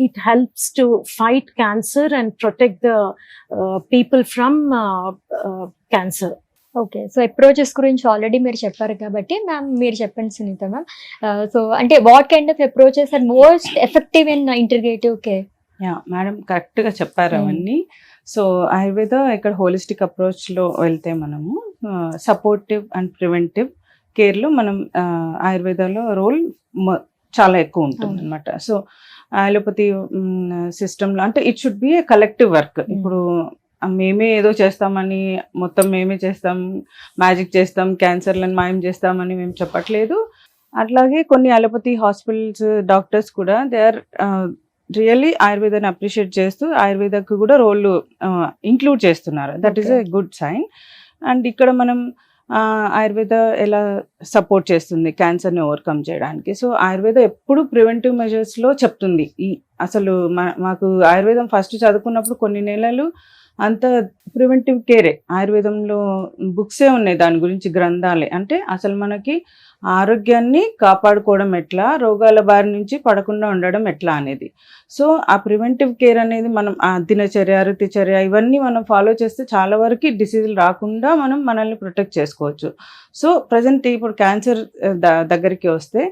it helps to fight cancer and protect the people from cancer. Okay, so approaches గురించి already మీరు చెప్పారు కాబట్టి ma'am మీరు చెప్పండి Sunitha ma'am. So అంటే what kind of approaches are most effective in integrative care? Yeah madam, కరెక్ట్గా చెప్పారు అవన్నీ. సో ఆయుర్వేద ఇక్కడ హోలిస్టిక్ అప్రోచ్లో వెళ్తే మనము సపోర్టివ్ అండ్ ప్రివెంటివ్ కేర్లో మనం ఆయుర్వేదంలో రోల్ చాలా ఎక్కువ ఉంటుంది అనమాట. సో అలోపతి సిస్టంలో అంటే it should be A collective work. ఇప్పుడు మేమే ఏదో చేస్తామని, మొత్తం మేమే చేస్తాం, మ్యాజిక్ చేస్తాం, క్యాన్సర్లను మాయం చేస్తామని మేము చెప్పట్లేదు. అట్లాగే కొన్ని అలోపతి హాస్పిటల్స్ డాక్టర్స్ కూడా దే ఆర్ రియల్లీ ఆయుర్వేదాన్ని అప్రిషియేట్ చేస్తూ ఆయుర్వేదకు కూడా రోల్ ఇంక్లూడ్ చేస్తున్నారు. That is a good sign. And ఇక్కడ మనం ఆయుర్వేద ఎలా సపోర్ట్ చేస్తుంది క్యాన్సర్ని ఓవర్కమ్ చేయడానికి. సో ఆయుర్వేద ఎప్పుడు ప్రివెంటివ్ మెజర్స్లో చెప్తుంది. అసలు మాకు ఆయుర్వేదం ఫస్ట్ చదువుకున్నప్పుడు కొన్ని నెలలు అంత ప్రివెంటివ్ కేరే, ఆయుర్వేదంలో బుక్సే ఉన్నాయి దాని గురించి, గ్రంథాలే. అంటే అసలు మనకి ఆరోగ్యాన్ని కాపాడుకోవడం ఎట్లా, రోగాల బారి నుంచి పడకుండా ఉండడం ఎట్లా అనేది. సో ఆ ప్రివెంటివ్ కేర్ అనేది మనం దినచర్య, ఋతుచర్య ఇవన్నీ మనం ఫాలో చేస్తే చాలా వరకు డిసీజులు రాకుండా మనం మనల్ని ప్రొటెక్ట్ చేసుకోవచ్చు. సో ప్రజెంట్ ఇప్పుడు క్యాన్సర్ దగ్గరికి వస్తే,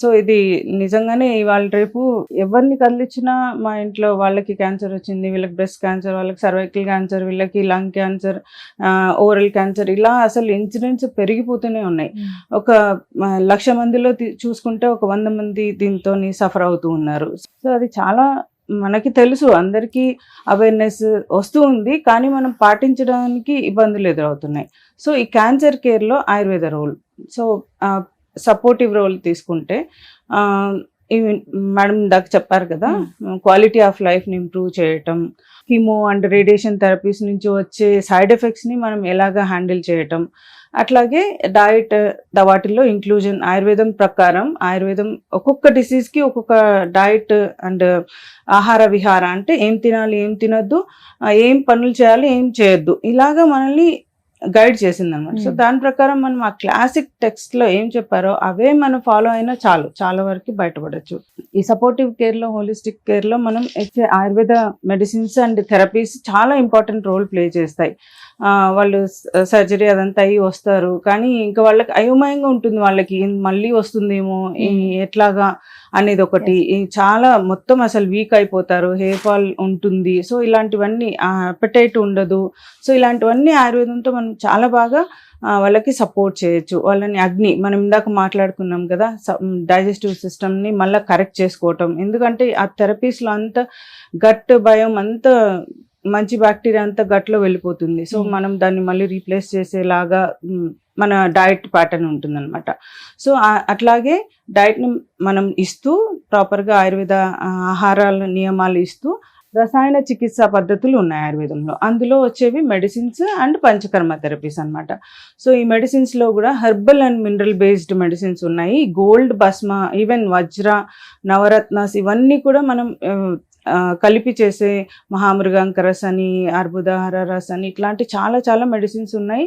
సో ఇది నిజంగానే ఇవాళ రేపు ఎవరిని కదిలిచ్చినా మా ఇంట్లో వాళ్ళకి క్యాన్సర్ వచ్చింది, వీళ్ళకి బ్రెస్ట్ క్యాన్సర్, వాళ్ళకి సర్వైకల్ క్యాన్సర్, వీళ్ళకి లంగ్ క్యాన్సర్, ఓరల్ క్యాన్సర్, ఇలా అసలు ఇన్సిడెంట్స్ పెరిగిపోతూనే ఉన్నాయి. ఒక 1,00,000 మందిలో చూసుకుంటే ఒక 100 మంది దీంతో సఫర్ అవుతూ ఉన్నారు. సో అది చాలా మనకి తెలుసు, అందరికీ అవేర్నెస్ వస్తూ ఉంది, కానీ మనం పాటించడానికి ఇబ్బందులు ఎదురవుతున్నాయి. సో ఈ క్యాన్సర్ కేర్లో Ayurveda role, so supportive role తీసుకుంటే మేడం దాకా చెప్పారు కదా, క్వాలిటీ ఆఫ్ లైఫ్ని ఇంప్రూవ్ చేయటం, కీమో అండ్ రేడియేషన్ థెరపీస్ నుంచి వచ్చే సైడ్ ఎఫెక్ట్స్ని మనం ఎలాగా హ్యాండిల్ చేయటం, అట్లాగే డయట్ వాటిల్లో ఇంక్లూజన్. ఆయుర్వేదం ప్రకారం ఆయుర్వేదం ఒక్కొక్క డిసీజ్కి ఒక్కొక్క డయట్ అండ్ ఆహార విహార, అంటే ఏం తినాలి, ఏం తినొద్దు, ఏం పనులు చేయాలి, ఏం చేయొద్దు, ఇలాగా మనల్ని గైడ్ చేసింది అనమాట. సో దాని ప్రకారం మనం ఆ క్లాసిక్ టెక్స్ట్లో ఏం చెప్పారో అవే మనం ఫాలో అయినా చాలు, చాలా వరకు బయటపడచ్చు. ఈ సపోర్టివ్ కేర్లో, హోలిస్టిక్ కేర్లో మనం ఇచ్చే ఆయుర్వేద మెడిసిన్స్ అండ్ థెరపీస్ చాలా ఇంపార్టెంట్ రోల్ ప్లే చేస్తాయి. వాళ్ళు సర్జరీ అదంతా అయ్యి వస్తారు, కానీ ఇంకా వాళ్ళకి అయోమయంగా ఉంటుంది, వాళ్ళకి మళ్ళీ వస్తుందేమో ఎట్లాగా అనేది ఒకటి, చాలా మొత్తం అసలు వీక్ అయిపోతారు, హెయిర్ ఫాల్ ఉంటుంది. సో ఇలాంటివన్నీ, అపెటైట్ ఉండదు. సో ఇలాంటివన్నీ ఆయుర్వేదంతో మనం చాలా బాగా వాళ్ళకి సపోర్ట్ చేయొచ్చు. వాళ్ళని మనం ఇందాక మాట్లాడుకున్నాం కదా, డైజెస్టివ్ సిస్టమ్ని మళ్ళీ కరెక్ట్ చేసుకోవటం. ఎందుకంటే ఆ థెరపీస్లో అంతా గట్ భయం, అంతా మంచి బ్యాక్టీరియా అంతా గట్లో వెళ్ళిపోతుంది. సో మనం దాన్ని మళ్ళీ రీప్లేస్ చేసేలాగా మన డయట్ ప్యాటర్న్ ఉంటుంది అనమాట. సో అట్లాగే డయట్ని మనం ఇస్తూ ప్రాపర్గా ఆయుర్వేద ఆహారాల నియమాలు ఇస్తూ రసాయన చికిత్సా పద్ధతులు ఉన్నాయి ఆయుర్వేదంలో. అందులో వచ్చేవి మెడిసిన్స్ అండ్ పంచకర్మ థెరపీస్ అనమాట. సో ఈ మెడిసిన్స్లో కూడా herbal and mineral based medicines ఉన్నాయి. గోల్డ్, భస్మ, ఈవెన్ వజ్ర, నవరత్నాస్ ఇవన్నీ కూడా మనం కలిపి చేసే మహామృగాంక రస్ అని, అర్బుదహార రస్ అని, ఇట్లాంటి చాలా చాలా మెడిసిన్స్ ఉన్నాయి.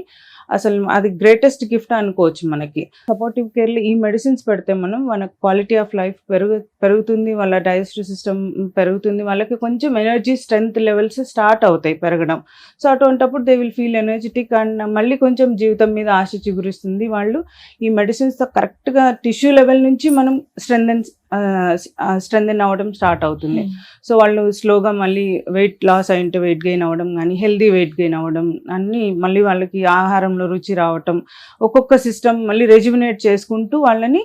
అసలు అది గ్రేటెస్ట్ గిఫ్ట్ అనుకోవచ్చు మనకి. సపోర్టివ్ కేర్లో ఈ మెడిసిన్స్ పెడితే మన క్వాలిటీ ఆఫ్ లైఫ్ పెరుగుతుంది, వాళ్ళ డైజెస్టివ్ సిస్టమ్ పెరుగుతుంది, వాళ్ళకి కొంచెం ఎనర్జీ స్ట్రెంగ్త్ లెవెల్స్ స్టార్ట్ అవుతాయి పెరగడం. సో అటువంటప్పుడు they will feel energetic and మళ్ళీ కొంచెం జీవితం మీద ఆశ చిగురిస్తుంది. వాళ్ళు ఈ మెడిసిన్స్తో కరెక్ట్గా టిష్యూ లెవెల్ నుంచి మనం స్ట్రెంథెన్ అవ్వడం స్టార్ట్ అవుతుంది. సో వాళ్ళు స్లోగా మళ్ళీ వెయిట్ లాస్ అయింటే వెయిట్ గెయిన్ అవ్వడం కానీ, హెల్దీ వెయిట్ గెయిన్ అవ్వడం అన్నీ, మళ్ళీ వాళ్ళకి ఆహారంలో రుచి రావటం, ఒక్కొక్క సిస్టమ్ మళ్ళీ రెజ్యుమినేట్ చేసుకుంటూ వాళ్ళని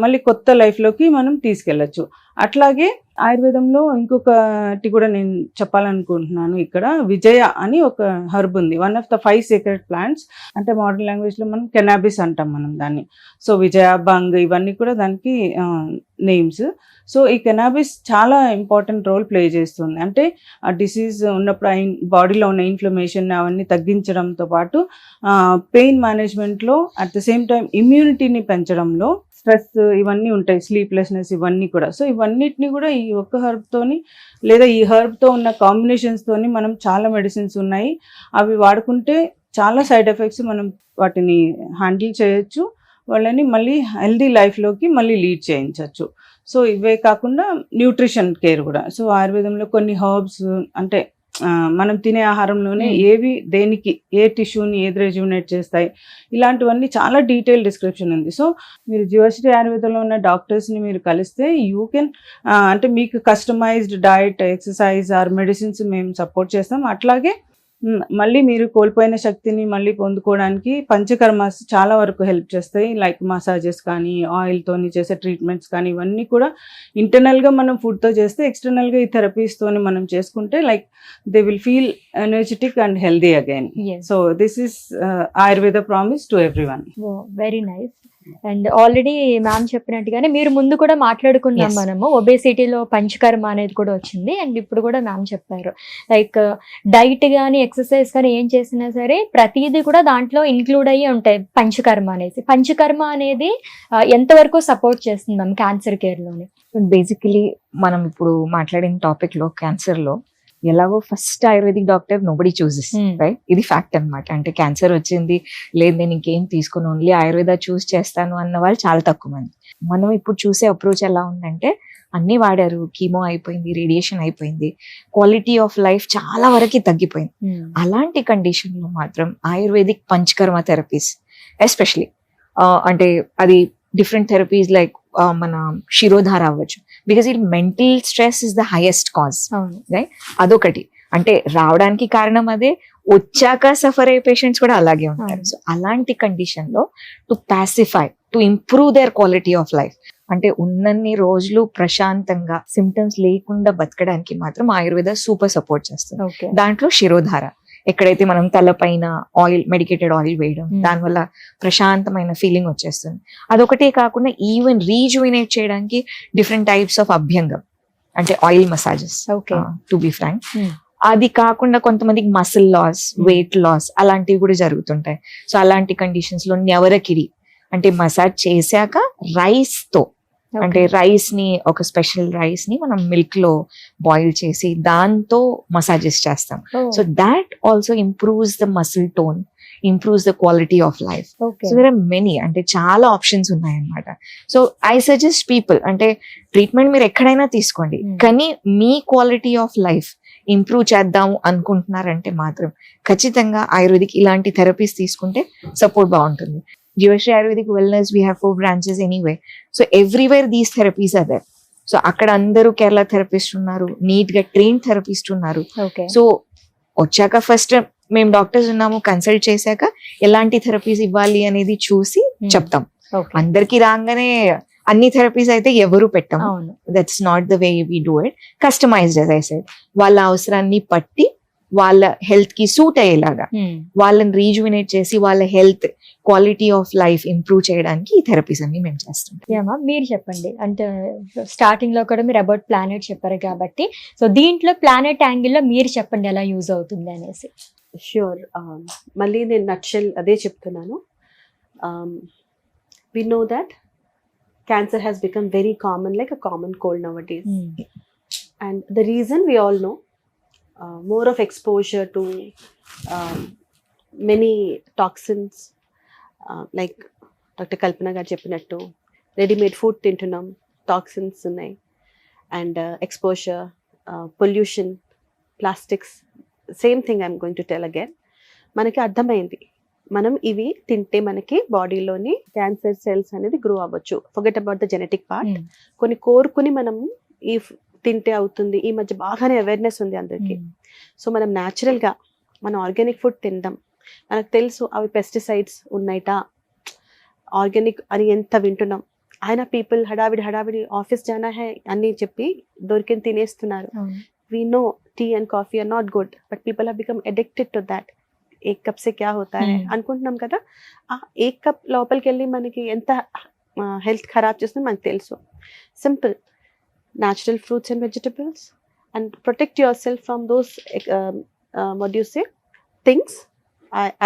మళ్ళీ కొత్త లైఫ్లోకి మనం తీసుకెళ్ళచ్చు. అట్లాగే ఆయుర్వేదంలో ఇంకొకటి కూడా నేను చెప్పాలనుకుంటున్నాను. ఇక్కడ విజయ అని ఒక హర్బ్ ఉంది, one of the 5 secret plants. అంటే మోడర్న్ లాంగ్వేజ్లో మనం కెనాబిస్ అంటాం మనం దాన్ని. సో విజయ, బంగ్ ఇవన్నీ కూడా దానికి నేమ్స్. సో ఈ కెనాబిస్ చాలా ఇంపార్టెంట్ రోల్ ప్లే చేస్తుంది. అంటే ఆ డిసీజ్ ఉన్నప్పుడు బాడీలో ఉన్న ఇన్ఫ్లమేషన్ అవన్నీ తగ్గించడంతో పాటు పెయిన్ మేనేజ్మెంట్లో, అట్ ద సేమ్ టైం ఇమ్యూనిటీని పెంచడంలో, స్ట్రెస్ ఇవన్నీ ఉంటాయి, స్లీప్లెస్నెస్ ఇవన్నీ కూడా. సో ఇవన్నిటిని కూడా ఈ ఒక్క హర్బ్తోని లేదా ఈ హర్బ్తో ఉన్న కాంబినేషన్స్తోని మనం చాలా మెడిసిన్స్ ఉన్నాయి. అవి వాడుకుంటే చాలా సైడ్ ఎఫెక్ట్స్ మనం వాటిని హ్యాండిల్ చేయొచ్చు, వాళ్ళని మళ్ళీ హెల్దీ లైఫ్లోకి మళ్ళీ లీడ్ చేయించవచ్చు. సో ఇవే కాకుండా న్యూట్రిషన్ కేర్ కూడా. సో ఆయుర్వేదంలో కొన్ని హర్బ్స్ అంటే మనం తినే ఆహారంలోనే ఏవి దేనికి ఏ టిష్యూని ఏది రెజ్యుమినేట్ చేస్తాయి, ఇలాంటివన్నీ చాలా డీటెయిల్ డిస్క్రిప్షన్ ఉంది. సో మీరు జీవశ్రీ ఆయుర్వేదంలో ఉన్న డాక్టర్స్ని మీరు కలిస్తే యూ కెన్ అంటే మీకు customized diet, exercise or medicines మేము సపోర్ట్ చేస్తాం. అట్లాగే మళ్ళీ మీరు కోల్పోయిన శక్తిని మళ్ళీ పొందుకోవడానికి పంచకర్మాస్ చాలా వరకు హెల్ప్ చేస్తాయి. లైక్ మసాజెస్ కానీ, ఆయిల్తోని చేసే ట్రీట్మెంట్స్ కానీ, ఇవన్నీ కూడా ఇంటర్నల్గా మనం ఫుడ్తో చేస్తే, ఎక్స్టర్నల్గా ఈ థెరపీస్తోని మనం చేసుకుంటే like they will feel energetic and healthy again. So this is Ayurveda promise to everyone. Very nice. And already ma'am చెప్పినట్టుగానే మీరు ముందు కూడా మాట్లాడుకున్నాం Yes. మనము, ఒబేసిటీలో పంచకర్మ అనేది కూడా వచ్చింది. అండ్ ఇప్పుడు కూడా మ్యామ్ చెప్పారు లైక్ డైట్ కానీ ఎక్సర్సైజ్ కానీ ఏం చేసినా సరే ప్రతిదీ కూడా దాంట్లో ఇంక్లూడ్ అయ్యి ఉంటాయి పంచకర్మ అనేసి. పంచకర్మ అనేది ఎంతవరకు సపోర్ట్ చేస్తుంది మ్యామ్ క్యాన్సర్ కేర్లోని? బేసికలీ మనం ఇప్పుడు మాట్లాడిన టాపిక్ లో క్యాన్సర్ లో ఎలాగో first ayurvedic doctor nobody chooses, right? ఇది ఫ్యాక్ట్ అన్నమాట. అంటే క్యాన్సర్ వచ్చింది, లేదు నేను ఇంకేం తీసుకుని ఓన్లీ ఆయుర్వేద చూస్ చేస్తాను అన్న వాళ్ళు చాలా తక్కువ మంది. మనం ఇప్పుడు చూసే అప్రోచ్ ఎలా ఉందంటే అన్ని వాడారు, కీమో అయిపోయింది, రేడియేషన్ అయిపోయింది, క్వాలిటీ ఆఫ్ లైఫ్ చాలా వరకు తగ్గిపోయింది. అలాంటి కండిషన్ లో మాత్రం ఆయుర్వేదిక్ పంచకర్మ థెరపీస్ ఎస్పెషలీ అంటే అది డిఫరెంట్ థెరపీస్ లైక్ మన శిరోధార అవ్వచ్చు, because it mental stress is the highest cause, right? అదొకటి. అంటే రావడానికి కారణం అదే, వచ్చాక సఫర్ అయ్యే పేషెంట్స్ కూడా అలాగే ఉంటారు. సో అలాంటి కండిషన్ లో to pacify, to improve their quality of life, అంటే ఉన్నన్ని రోజులు ప్రశాంతంగా సిమ్టమ్స్ లేకుండా బతకడానికి మాత్రం ఆయుర్వేద సూపర్ సపోర్ట్ చేస్తుంది. దాంట్లో శిరోధార, ఎక్కడైతే మనం తలపైన ఆయిల్, మెడికేటెడ్ ఆయిల్ వేయడం, దానివల్ల ప్రశాంతమైన ఫీలింగ్ వచ్చేస్తుంది. అదొకటే కాకుండా ఈవెన్ రీజువినేట్ చేయడానికి డిఫరెంట్ టైప్స్ ఆఫ్ అభ్యంగం, అంటే oil massages to be frank. అది కాకుండా కొంతమందికి మసిల్ లాస్, వెయిట్ లాస్ అలాంటివి కూడా జరుగుతుంటాయి. సో అలాంటి కండిషన్స్ లో నెవరకిరి అంటే మసాజ్ చేశాక రైస్ తో, అంటే రైస్ ని, ఒక స్పెషల్ రైస్ ని మనం మిల్క్ లో బాయిల్ చేసి దాంతో మసాజెస్ చేస్తాం. So that also improves the muscle tone, improves the quality of life. So there are many, అంటే చాలా ఆప్షన్స్ ఉన్నాయన్నమాట. సో ఐ సజెస్ట్ పీపుల్, అంటే ట్రీట్మెంట్ మీరు ఎక్కడైనా తీసుకోండి, కానీ మీ క్వాలిటీ ఆఫ్ లైఫ్ ఇంప్రూవ్ చేద్దాము అనుకుంటున్నారంటే మాత్రం ఖచ్చితంగా ఆయుర్వేదిక్ ఇలాంటి థెరపీస్ తీసుకుంటే సపోర్ట్ బాగుంటుంది. Jeevashri Ayurvedic wellness, we have 4 branches anyway. So everywhere these therapies are there. So అక్కడ అందరూ కేరళ థెరపిస్ట్ ఉన్నారు, నీట్ గా ట్రైన్ థెరపిస్ట్ ఉన్నారు. సో వచ్చాక ఫస్ట్ మేము డాక్టర్స్ ఉన్నాము, కన్సల్ట్ చేశాక ఎలాంటి థెరపీస్ ఇవ్వాలి అనేది చూసి చెప్తాం. అందరికి రాగానే అన్ని థెరపీస్ అయితే ఎవరు పెట్టాం, that's not the way we do it. Customized, as I said, వాళ్ళ అవసరాన్ని పట్టి వాళ్ళ హెల్త్ కి సూట్ అయ్యేలాగా వాళ్ళని రీజువినేట్ చేసి వాళ్ళ health quality of life improve చేయడానికి ఈ థెరపీస్ అన్ని మేము చేస్తాం. మీరు చెప్పండి, అంటే స్టార్టింగ్ లో కూడా మీరు అబౌట్ ప్లానెట్ చెప్పారు కాబట్టి, సో దీంట్లో ప్లానెట్ యాంగిల్ లో మీరు చెప్పండి ఎలా యూజ్ అవుతుంది అనేసి. ష్యూర్. మళ్ళీ నేను నట్షెల్ అదే చెప్తున్నాను. We know that cancer has become very common, like a common cold nowadays. And the reason we all know, more of exposure to many toxins, like doctor Kalpana garu చెప్పినట్టు రెడీమేడ్ ఫుడ్ తింటున్నాం, toxins ఉన్నాయి, and exposure, pollution, plastics. Same thing I'm going to tell again. మనకి అర్థమైంది మనం ఇవి తింటే మనకి బాడీలోని క్యాన్సర్ సెల్స్ అనేది గ్రో అవ్వచ్చు. Forget about the genetic part. కొన్ని కోరుకుని మనం ఈ తింటే అవుతుంది. ఈ మధ్య బాగానే అవేర్నెస్ ఉంది అందరికీ. సో మనం న్యాచురల్గా మనం ఆర్గానిక్ ఫుడ్ తిందాం. మనకు తెలుసు అవి పెస్టిసైడ్స్ ఉన్నాయిట, ఆర్గానిక్ అని ఎంత వింటున్నాం. ఆయన పీపుల్ హడావిడి ఆఫీస్ జానా హై అని చెప్పి దొరికిన తినేస్తున్నారు. We know tea and coffee are not good, but people have become addicted to that. ఏక్ కప్ సే క్యా హోతా హై అనుకుంటున్నాం కదా. ఆ ఏక్ కప్ లోపలికి వెళ్ళి మనకి ఎంత హెల్త్ ఖరాబ్ చేస్తుందో మనకు తెలుసు. Simple, natural fruits and vegetables, and protect yourself from those what do you say, things.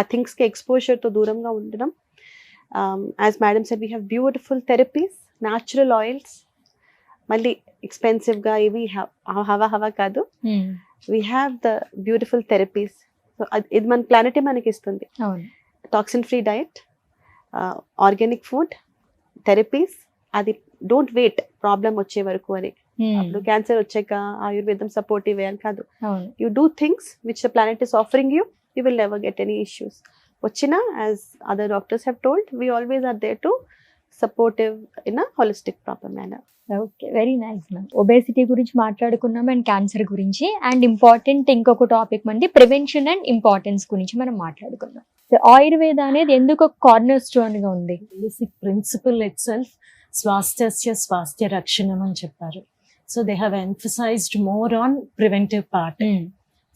I think ke exposure to దూరంగా ఉండడం. As madam said, we have beautiful therapies, natural oils. మళ్ళీ ఎక్స్పెన్సివ్ గా ఇవి హవా కాదు. We have the beautiful therapies. So ఇది మన ప్లానెటే మనకి ఇస్తుంది. Toxin free diet, organic food, therapies. అది డోంట్ వెయిట్ ప్రాబ్లం వచ్చే వరకు అని. అప్పుడు క్యాన్సర్ వచ్చాక ఆయుర్వేదం సపోర్టివ్ అని కాదు. You do things which the planet is offering you, you will never get any issues. వచ్చినా, as other doctors have told, we always are there to supportive in a holistic proper manner. Okay, very nice ma'am. Obesity గురించి మాట్లాడుకున్నాం and cancer గురించి, and important ఇంకొక topic అండి prevention and importance గురించి మనం మాట్లాడుకుందాం. ఆయుర్వేద అనేది ఎందుకు ఒక కార్నర్ స్టోన్ గా ఉంది? బేసిక్ ప్రిన్సిపల్ ఇట్ సెల్ఫ్ స్వాస్థ్యస్య స్వాస్థ్య రక్షణం అని చెప్పారు. So they have emphasised more on preventive part.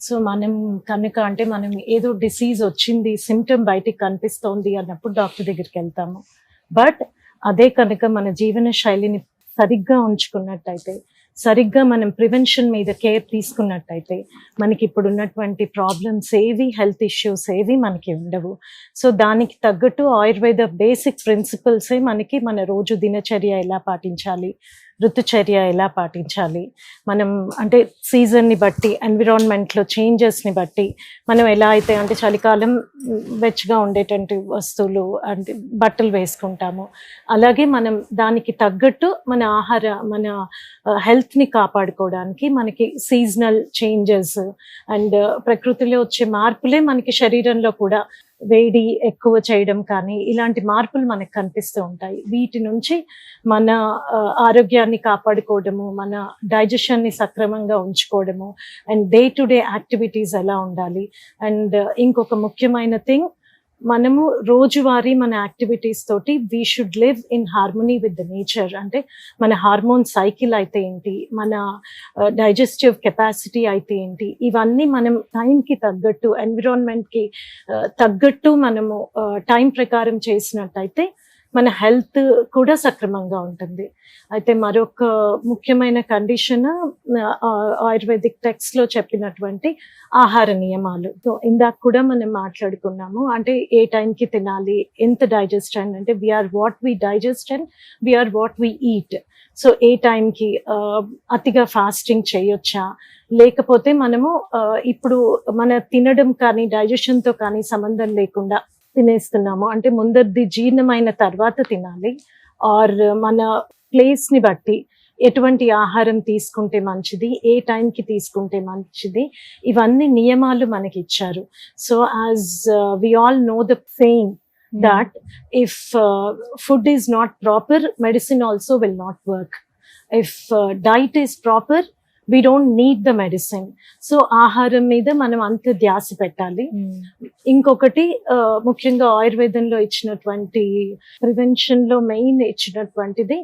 So మనం కనుక అంటే మనం ఏదో డిసీజ్ వచ్చింది, సిమ్టమ్ బయటికి కనిపిస్తోంది అన్నప్పుడు డాక్టర్ దగ్గరికి వెళ్తాము. బట్ అదే కనుక మన జీవన శైలిని సరిగ్గా ఉంచుకున్నట్టయితే, సరిగ్గా మనం ప్రివెన్షన్ మీద కేర్ తీసుకున్నట్టయితే మనకి ఇప్పుడు ఉన్నటువంటి ప్రాబ్లమ్స్ ఏవి, హెల్త్ ఇష్యూస్ ఏవి మనకి ఉండవు. సో దానికి తగ్గట్టు ఆయుర్వేద బేసిక్ ప్రిన్సిపల్సే మనకి మన రోజు దినచర్య ఎలా పాటించాలి, ఋతుచర్య ఎలా పాటించాలి, మనం అంటే సీజన్ని బట్టి, ఎన్విరాన్మెంట్లో చేంజెస్ని బట్టి మనం ఎలా అయితే అంటే చలికాలం వెచ్చగా ఉండేటువంటి వస్తువులు అంటే బట్టలు వేసుకుంటాము, అలాగే మనం దానికి తగ్గట్టు మన మన హెల్త్ని కాపాడుకోవడానికి మనకి సీజనల్ చేంజెస్ అండ్ ప్రకృతిలో వచ్చే మార్పులే మనకి శరీరంలో కూడా వేడి ఎక్కువ చేయడం కానీ ఇలాంటి మార్పులు మనకు కనిపిస్తూ ఉంటాయి. వీటి నుంచి మన ఆరోగ్యాన్ని కాపాడుకోవడము, మన డైజెషన్ని సక్రమంగా ఉంచుకోవడము and day to day activities ఎలా ఉండాలి. అండ్ ఇంకొక ముఖ్యమైన థింగ్, మనము రోజువారీ మన యాక్టివిటీస్ తోటి we should live in harmony with the nature. అంటే మన హార్మోన్ సైకిల్ అయితే ఏంటి, మన డైజెస్టివ్ కెపాసిటీ అయితే ఏంటి, ఇవన్నీ మనం టైంకి తగ్గట్టు, ఎన్విరాన్మెంట్కి తగ్గట్టు మనము టైం ప్రకారం చేసినట్టయితే మన హెల్త్ కూడా సక్రమంగా ఉంటుంది. అయితే మరొక ముఖ్యమైన కండిషన్ ఆయుర్వేదిక్ టెక్స్ట్ లో చెప్పినటువంటి ఆహార నియమాలు. సో ఇందాక కూడా మనం మాట్లాడుకున్నాము, అంటే ఏ టైంకి తినాలి, ఎంత డైజెస్ట్ అండ్ అంటే we are what we digest and we are what we eat. So ఏ టైంకి అతిగా ఫాస్టింగ్ చేయొచ్చా, లేకపోతే మనము ఇప్పుడు మన తినడం కానీ డైజెషన్తో కానీ సంబంధం లేకుండా తినేస్తున్నాము, అంటే ముందరిది జీర్ణమైన తర్వాత తినాలి, ఆర్ మన ప్లేస్ని బట్టి ఎటువంటి ఆహారం తీసుకుంటే మంచిది, ఏ టైంకి తీసుకుంటే మంచిది, ఇవన్నీ నియమాలు మనకి ఇచ్చారు. So as we all know the saying that if food is not proper, medicine also will not work. If diet is proper, we don't need the medicine. సో ఆహారం మీద మనం అంత ధ్యాస పెట్టాలి. ఇంకొకటి ముఖ్యంగా ఆయుర్వేదంలో ఇచ్చినటువంటి ప్రివెన్షన్ లో మెయిన్ ఇచ్చినటువంటిది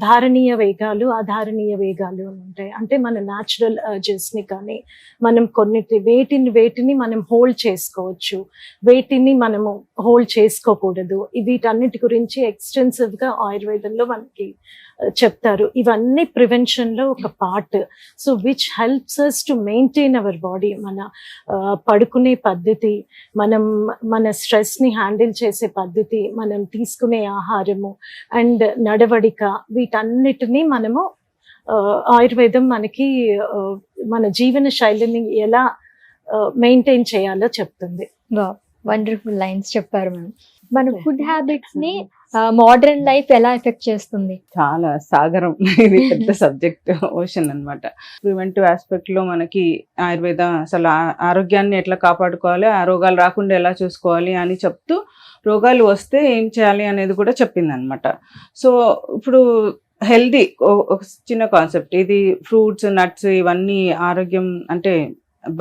ధారణీయ వేగాలు, అధారణీయ వేగాలు అని ఉంటాయి. అంటే మన న్యాచురల్ అర్జెస్ ని కానీ మనం వేటిని మనం హోల్డ్ చేసుకోవచ్చు, వేటిని మనము హోల్డ్ చేసుకోకూడదు, వీటన్నిటి గురించి ఎక్స్టెన్సివ్ గా ఆయుర్వేదంలో మనకి చెప్తారు. ఇవన్నీ ప్రివెన్షన్ లో ఒక part. So which helps us to maintain our body. మన పడుకునే పద్ధతి, మన స్ట్రెస్ ని హ్యాండిల్ చేసే పద్ధతి, మనం తీసుకునే ఆహారము అండ్ నడవడిక, వీటన్నిటినీ మనము ఆయుర్వేదం మనకి మన జీవన శైలిని ఎలా మెయింటైన్ చేయాలో చెప్తుంది. వండర్ఫుల్ లైన్స్ చెప్పారు మ్యామ్. మన ఫుడ్ హ్యాబిట్స్ ని మోడర్న్ లైఫ్ ఎలా ఎఫెక్ట్ చేస్తుంది? చాలా సాగరం ఇది, పెద్ద సబ్జెక్ట్, ఓషన్ అన్నమాట. ప్రివెంటివ్ ఆస్పెక్ట్ లో మనకి ఆయుర్వేద అసలు ఆరోగ్యాన్ని ఎట్లా కాపాడుకోవాలి, ఆ రోగాలు రాకుండా ఎలా చూసుకోవాలి అని చెప్తూ రోగాలు వస్తే ఏం చేయాలి అనేది కూడా చెప్పింది అనమాట. సో ఇప్పుడు హెల్దీ ఒక చిన్న కాన్సెప్ట్ ఇది, ఫ్రూట్స్ నట్స్ ఇవన్నీ ఆరోగ్యం అంటే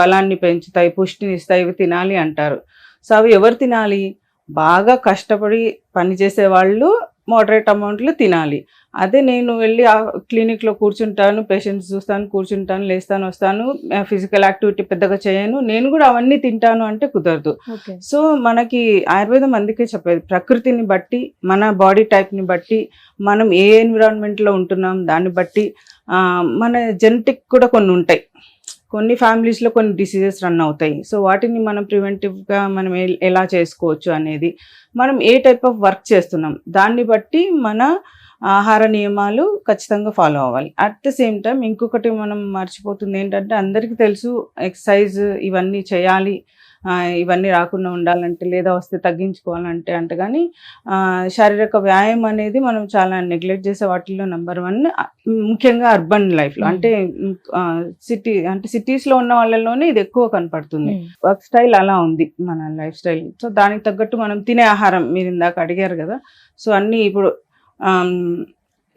బలాన్ని పెంచుతాయి, పుష్టిని ఇస్తాయి, ఇవి తినాలి అంటారు. సో అవి ఎవరు తినాలి? బాగా కష్టపడి పనిచేసే వాళ్ళు మోడరేట్ అమౌంట్లో తినాలి. అదే నేను వెళ్ళి ఆ క్లినిక్లో కూర్చుంటాను, పేషెంట్స్ చూస్తాను, కూర్చుంటాను, లేస్తాను, వస్తాను, ఫిజికల్ యాక్టివిటీ పెద్దగా చేయను, నేను కూడా అవన్నీ తింటాను అంటే కుదరదు. సో మనకి ఆయుర్వేదం అందుకే చెప్పేది, ప్రకృతిని బట్టి, మన బాడీ టైప్ని బట్టి, మనం ఏ ఎన్విరాన్మెంట్లో ఉంటున్నాం దాన్ని బట్టి, మన జెనెటిక్ కూడా కొన్ని ఉంటాయి, కొన్ని ఫ్యామిలీస్లో కొన్ని డిసీజెస్ రన్ అవుతాయి. సో వాటిని మనం ప్రివెంటివ్గా మనం ఎలా చేసుకోవచ్చు అనేది, మనం ఏ టైప్ ఆఫ్ వర్క్ చేస్తున్నాం దాన్ని బట్టి మన ఆహార నియమాలు ఖచ్చితంగా ఫాలో అవ్వాలి. అట్ ద సేమ్ టైం ఇంకొకటి మనం మర్చిపోతుంది ఏంటంటే, అందరికీ తెలుసు ఎక్సర్సైజ్ ఇవన్నీ చేయాలి, ఇవన్నీ రాకుండా ఉండాలంటే లేదా వస్తే తగ్గించుకోవాలంటే అంటే, కానీ శారీరక వ్యాయామం అనేది మనం చాలా నెగ్లెక్ట్ చేసే వాటిల్లో నెంబర్ 1, ముఖ్యంగా అర్బన్ లైఫ్లో అంటే సిటీస్లో ఉన్న వాళ్ళలోనే ఇది ఎక్కువ కనపడుతుంది. వర్క్ స్టైల్ అలా ఉంది మన లైఫ్ స్టైల్. సో దానికి తగ్గట్టు మనం తినే ఆహారం, మీరు ఇందాక అడిగారు కదా, సో అన్నీ ఇప్పుడు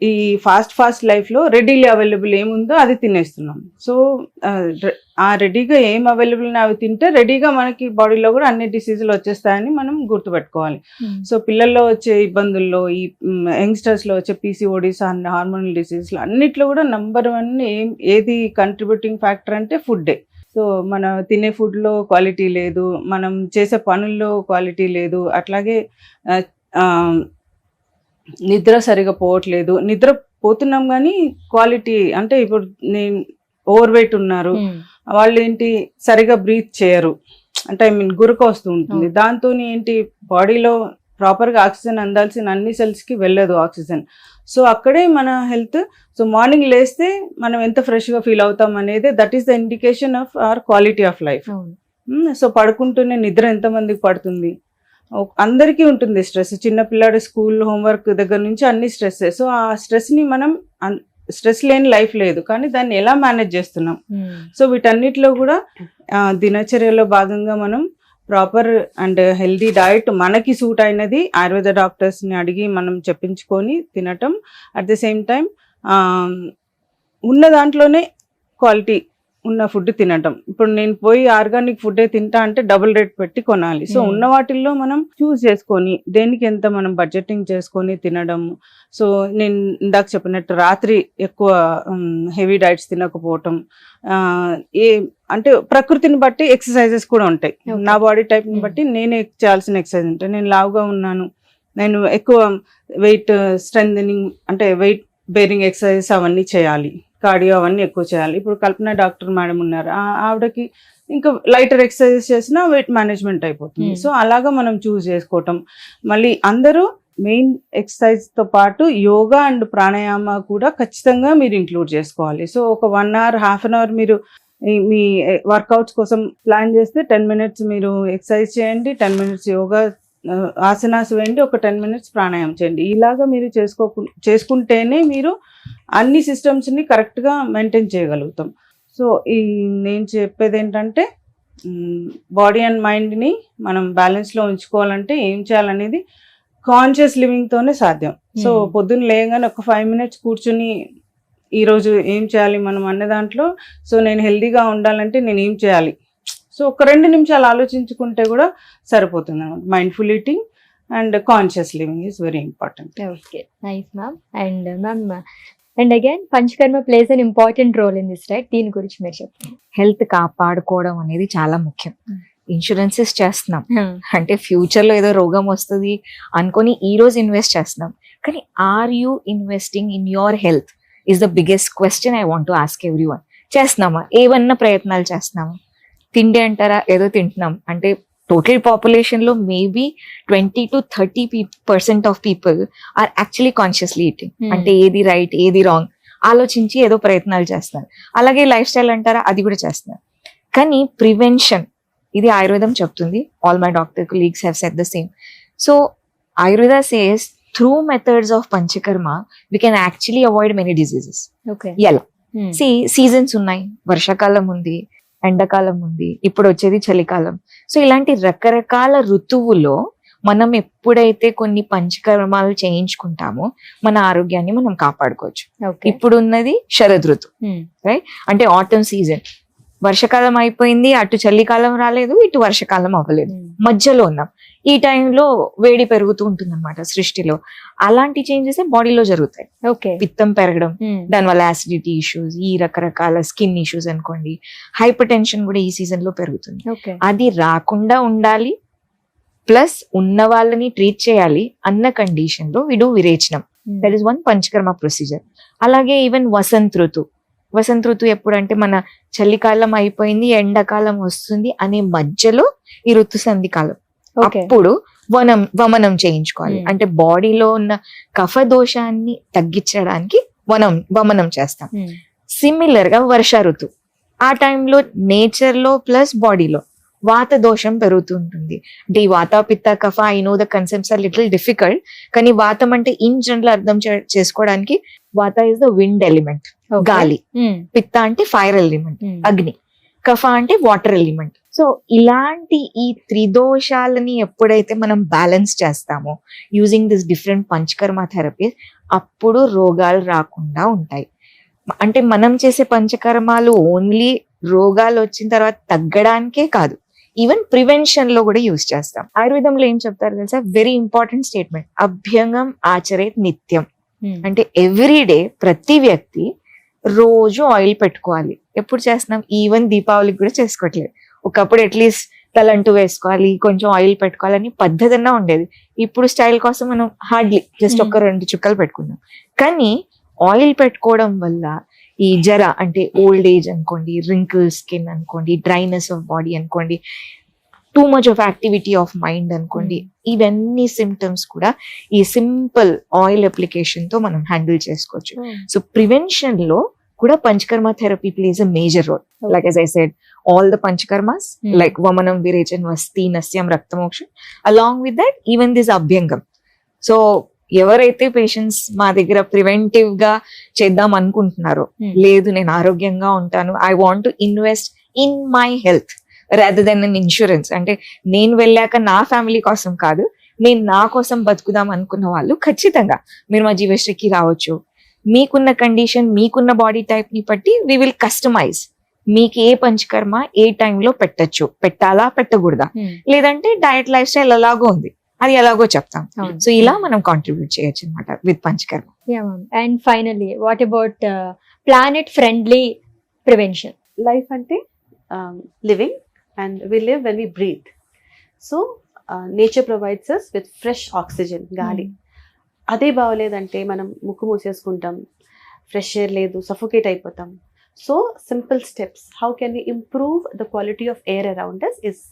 ఈ ఫాస్ట్ లైఫ్లో రెడీలీ అవైలబుల్ ఏముందో అది తినేస్తున్నాం. సో ఆ రెడీగా ఏం అవైలబుల్ అవి తింటే రెడీగా మనకి బాడీలో కూడా అన్ని డిసీజులు వచ్చేస్తాయని మనం గుర్తుపెట్టుకోవాలి. సో పిల్లల్లో వచ్చే ఇబ్బందుల్లో, ఈ యంగ్స్టర్స్లో వచ్చే పీసీఓడీస్ అండ్ హార్మోనల్ డిసీజ్లు అన్నిట్లో కూడా నెంబర్ 1 ఏది కంట్రిబ్యూటింగ్ ఫ్యాక్టర్ అంటే ఫుడ్డే. సో మన తినే ఫుడ్లో క్వాలిటీ లేదు, మనం చేసే పనుల్లో క్వాలిటీ లేదు, అట్లాగే నిద్ర సరిగా పోవట్లేదు, నిద్ర పోతున్నాం కానీ క్వాలిటీ అంటే, ఇప్పుడు నేను ఓవర్ వెయిట్ ఉన్నారు వాళ్ళు ఏంటి సరిగా బ్రీత్ చేయరు, అంటే గురక వస్తూ ఉంటుంది, దాంతో ఏంటి బాడీలో ప్రాపర్గా ఆక్సిజన్ అందాల్సిన అన్ని సెల్స్కి వెళ్ళదు ఆక్సిజన్. సో అక్కడే మన హెల్త్, సో మార్నింగ్ లేస్తే మనం ఎంత ఫ్రెష్గా ఫీల్ అవుతాం అనేది, that is the indication of our quality of life. So పడుకుంటూనే నిద్ర ఎంతమందికి పడుతుంది? అందరికీ ఉంటుంది స్ట్రెస్, చిన్నపిల్లాడు స్కూల్ హోంవర్క్ దగ్గర నుంచి అన్ని స్ట్రెస్. సో ఆ స్ట్రెస్ని మనం, స్ట్రెస్ లేని లైఫ్ లేదు, కానీ దాన్ని ఎలా మేనేజ్ చేస్తున్నాం. సో వీటన్నిటిలో కూడా దినచర్యలో భాగంగా మనం ప్రాపర్ అండ్ హెల్దీ డైట్ మనకి సూట్ అయినది ఆయుర్వేద డాక్టర్స్ని అడిగి మనం చెప్పించుకొని తినటం, అట్ ద సేమ్ టైం ఉన్న దాంట్లోనే క్వాలిటీ ఉన్న ఫుడ్ తినటం. ఇప్పుడు నేను పోయి ఆర్గానిక్ ఫుడ్డే తింటా అంటే డబుల్ రేట్ పెట్టి కొనాలి. సో ఉన్న వాటిల్లో మనం చూస్ చేసుకొని దేనికి ఎంత మనం బడ్జెటింగ్ చేసుకొని తినడం. సో నేను ఇందాక చెప్పినట్టు రాత్రి ఎక్కువ హెవీ డైట్స్ తినకపోవటం, అంటే ప్రకృతిని బట్టి ఎక్సర్సైజెస్ కూడా ఉంటాయి. నా బాడీ టైప్ని బట్టి నేను చేయాల్సిన ఎక్సర్సైజ్ ఉంటాయి. నేను లావుగా ఉన్నాను, నేను ఎక్కువ వెయిట్ స్ట్రెంథనింగ్ అంటే వెయిట్ బేరింగ్ ఎక్సర్సైజెస్ అవన్నీ చేయాలి, కార్డియో అవన్నీ ఎక్కువ చేయాలి. ఇప్పుడు కల్పన డాక్టర్ మేడం ఉన్నారు, ఆవిడకి ఇంకా లైటర్ ఎక్సర్సైజెస్ చేసినా వెయిట్ మేనేజ్మెంట్ అయిపోతుంది. సో అలాగా మనం చూస్ చేసుకోవటం. మళ్ళీ అందరూ మెయిన్ ఎక్సర్సైజ్తో పాటు యోగా అండ్ ప్రాణాయామ కూడా ఖచ్చితంగా మీరు ఇంక్లూడ్ చేసుకోవాలి. సో ఒక 1 hour, half an hour మీరు మీ వర్కౌట్స్ కోసం ప్లాన్ చేస్తే 10 minutes మీరు ఎక్సర్సైజ్ చేయండి, 10 minutes యోగా ఆసనాస్ వేయండి, ఒక 10 minutes ప్రాణాయామం చేయండి. ఇలాగా మీరు చేసుకుంటేనే మీరు అన్ని సిస్టమ్స్ని కరెక్ట్గా మెయింటైన్ చేయగలుగుతాం. సో నేను చెప్పేది ఏంటంటే, బాడీ అండ్ మైండ్ని మనం బ్యాలెన్స్లో ఉంచుకోవాలంటే ఏం చేయాలనేది కాన్షియస్ లివింగ్తోనే సాధ్యం. సో పొద్దున్న లేగానే ఒక 5 minutes కూర్చుని ఈరోజు ఏం చేయాలి మనం అన్న దాంట్లో, సో నేను హెల్దీగా ఉండాలంటే నేను ఏం చేయాలి, సో ఒక 2 నిమిషాలు ఆలోచించుకుంటే కూడా సరిపోతుంది అన్నమాట. Mindful eating and conscious living is very important. Okay, nice ma'am. And ma'am, and again Panchakarma plays an important role in this, right? దీని గురించి మీరు చెప్పండి. హెల్త్ కాపాడుకోవడం అనేది చాలా ముఖ్యం. ఇన్సూరెన్సెస్ చేస్తున్నాం అంటే ఫ్యూచర్ లో ఏదో రోగం వస్తుంది అనుకొని ఈ రోజు ఇన్వెస్ట్ చేస్తున్నాం, కానీ are you investing in your health is the biggest question I want to ask everyone. చేస్తున్నామా? ఏమన్నా ప్రయత్నాలు చేస్తున్నామా? తిండి అంటారా, ఏదో తింటున్నాం అంటే టోటల్ పాపులేషన్ లో maybe 20 to 30% of people are actually consciously eating. అంటే ఏది రైట్ ఏది రాంగ్ ఆలోచించి ఏదో ప్రయత్నాలు చేస్తున్నారు. అలాగే లైఫ్ స్టైల్ అంటారా, అది కూడా చేస్తున్నారు. కానీ ప్రివెన్షన్ ఇది ఆయుర్వేదం చెప్తుంది. All my doctor colleagues have said the same. So Ayurveda says through methods of panchakarma we can actually avoid many diseases. Okay. ఎలా సీజన్స్ ఉన్నాయి, వర్షాకాలం ఉంది, ఎండాకాలం ఉంది, ఇప్పుడు వచ్చేది చలికాలం. సో ఇలాంటి రకరకాల ఋతువులో మనం ఎప్పుడైతే కొన్ని పంచకర్మాలు చేయించుకుంటామో మన ఆరోగ్యాన్ని మనం కాపాడుకోవచ్చు. ఇప్పుడు ఉన్నది శరద్ ఋతు, రైట్? అంటే ఆటమ్ సీజన్. వర్షాకాలం అయిపోయింది, అటు చలికాలం రాలేదు, ఇటు వర్షాకాలం అవ్వలేదు, మధ్యలో ఉన్నాం. ఈ టైంలో వేడి పెరుగుతూ ఉంటుంది అనమాట సృష్టిలో. అలాంటి చేంజెస్ బాడీలో జరుగుతాయి. ఓకే. పిత్తం పెరగడం, దానివల్ల యాసిడిటీ ఇష్యూస్, ఈ రకరకాల స్కిన్ ఇష్యూస్ అనుకోండి, హైపర్ టెన్షన్ కూడా ఈ సీజన్ లో పెరుగుతుంది. అది రాకుండా ఉండాలి, ప్లస్ ఉన్న వాళ్ళని ట్రీట్ చేయాలి అన్న కండిషన్ లో విడు విరేచనం. That is one panchakarma procedure. అలాగే ఈవెన్ వసంత ఋతు ఎప్పుడంటే మన చలికాలం అయిపోయింది, ఎండాకాలం వస్తుంది అనే మధ్యలో ఈ ఋతు సంధి కాలం. అప్పుడు వమనం చేయించుకోవాలి. అంటే బాడీలో ఉన్న కఫ దోషాన్ని తగ్గించడానికి వమనం చేస్తాం. సిమిలర్ గా వర్ష ఋతు, ఆ టైంలో నేచర్ లో ప్లస్ బాడీలో వాత దోషం పెరుగుతుంటుంది. అంటే ఈ vata pitta kapha, I know the concepts are little difficult, కానీ వాతం అంటే ఇన్ జనరల్ అర్థం చేసుకోవడానికి వాత ఇస్ ద విండ్ ఎలిమెంట్, గాలి. పిత్త అంటే ఫైర్ ఎలిమెంట్, అగ్ని. కఫ అంటే వాటర్ ఎలిమెంట్. సో ఇలాంటి ఈ త్రిదోషాలని ఎప్పుడైతే మనం బ్యాలెన్స్ చేస్తామో using this different panchakarma therapies, అప్పుడు రోగాలు రాకుండా ఉంటాయి. అంటే మనం చేసే పంచకర్మాలు ఓన్లీ రోగాలు వచ్చిన తర్వాత తగ్గడానికే కాదు, ఈవెన్ ప్రివెన్షన్ లో కూడా యూజ్ చేస్తాం. ఆయుర్వేదంలో ఏం చెప్తారు తెలుసా? వెరీ ఇంపార్టెంట్ స్టేట్మెంట్, అభ్యంగం ఆచరేత్ నిత్యం. అంటే ఎవ్రీ డే ప్రతి వ్యక్తి రోజు ఆయిల్ పెట్టుకోవాలి. ఎప్పుడు చేస్తున్నాం? ఈవెన్ దీపావళికి కూడా చేసుకోవట్లేదు. ఒకప్పుడు అట్లీస్ట్ తలంటూ వేసుకోవాలి, కొంచెం ఆయిల్ పెట్టుకోవాలని పద్ధతిగా ఉండేది. ఇప్పుడు స్టైల్ కోసం మనం హార్డ్లీ జస్ట్ 1-2 చుక్కలు పెట్టుకున్నాం. కానీ ఆయిల్ పెట్టుకోవడం వల్ల ఈ జర అంటే ఓల్డ్ ఏజ్ అనుకోండి, రింకిల్ స్కిన్ అనుకోండి, డ్రైనెస్ ఆఫ్ బాడీ అనుకోండి, too much of activity of mind అనుకోండి, ఇవన్నీ సిమ్టమ్స్ కూడా ఈ సింపుల్ ఆయిల్ అప్లికేషన్ తో మనం హ్యాండిల్ చేసుకోవచ్చు. సో ప్రివెన్షన్ లో కూడా Panchakarma therapy plays a major role. Like as I said, all the panchakarmas like vamanam, virecham, vasti, nasyam, raktamoksham, along with that even this abhyangam. So ఎవరైతే patients మా దగ్గర preventive గా చేద్దాం అనుకుంటున్నారో, లేదు నేను ఆరోగ్యంగా ఉంటాను, I want to invest in my health rather than an insurance, అంటే నేను వెళ్ళాక నా ఫ్యామిలీ కోసం కాదు, నేను నా కోసం బతుకుదాం అనుకున్న వాళ్ళు ఖచ్చితంగా మీరు మా జీవశ్రీకి రావచ్చు. మీకున్న కండిషన్, మీకున్న బాడీ టైప్ ని బట్టి వి విల్ కస్టమైజ్. మీకు ఏ పంచకర్మ ఏ టైంలో పెట్టచ్చు, పెట్టాలా పెట్టకూడదా, లేదంటే డయట్ లైఫ్ స్టైల్ ఎలాగో ఉంది అది ఎలాగో చెప్తాం. సో ఇలా మనం కాంట్రిబ్యూట్ చేయొచ్చు అనమాట with panchakarma. And finally what about planet friendly prevention? Life అంటే living, and we live when we breathe. So nature provides us with fresh oxygen, గాలి. అదే బాగోలేదంటే మనం ముక్కు మూసేసుకుంటాం, ఫ్రెష్ ఎయిర్ లేదు, సఫోకేట్ అయిపోతాం. So simple steps, how can we improve the quality of air around us is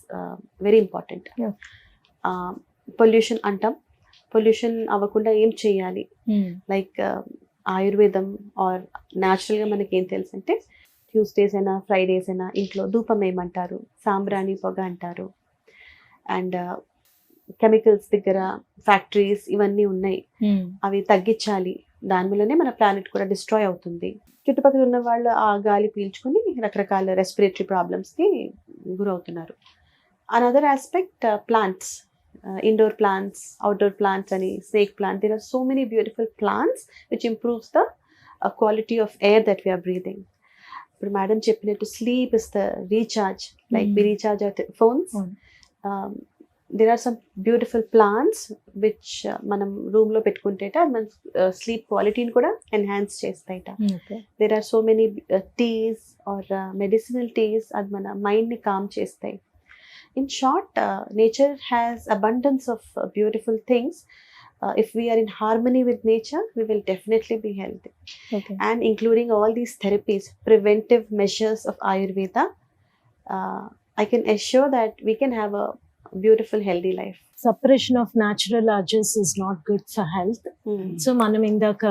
very important. Pollution అంటాం, pollution అవ్వకుండా ఏం చేయాలి? లైక్ ఆయుర్వేదం ఆర్ న్యాచురల్గా మనకి ఏం తెలుసు అంటే, ట్యూస్డేస్ అయినా ఫ్రైడేస్ అయినా ఇంట్లో ధూపం వేయమంటారు, సాంబ్రాణి పొగ అంటారు. అండ్ కెమికల్స్ దగ్గర ఫ్యాక్టరీస్ ఇవన్నీ ఉన్నాయి, అవి తగ్గించాలి. దానివల్లనే మన ప్లానెట్ కూడా డిస్ట్రాయ్ అవుతుంది. చుట్టుపక్కల ఉన్న వాళ్ళు ఆ గాలి పీల్చుకుని రకరకాల రెస్పిరేటరీ ప్రాబ్లమ్స్కి గురవుతున్నారు. Another aspect, plants, indoor plants, outdoor plants and snake plant. There are so many beautiful plants which improves the quality of air that we are breathing. But madam cheppinattu, sleep is the recharge, like we recharge our phones. There are some beautiful plants which manam room lo pettukunteta man sleep quality ni kuda enhance chestaita. There are so many teas or medicinal teas ad mana mind ni calm chestayi. In short, nature has abundance of beautiful things. If we are in harmony with nature, we will definitely be healthy. And including all these therapies, preventive measures of Ayurveda, I can assure that we can have a beautiful, healthy life. Suppression of natural urges is not good for health. So మనం ఇందాక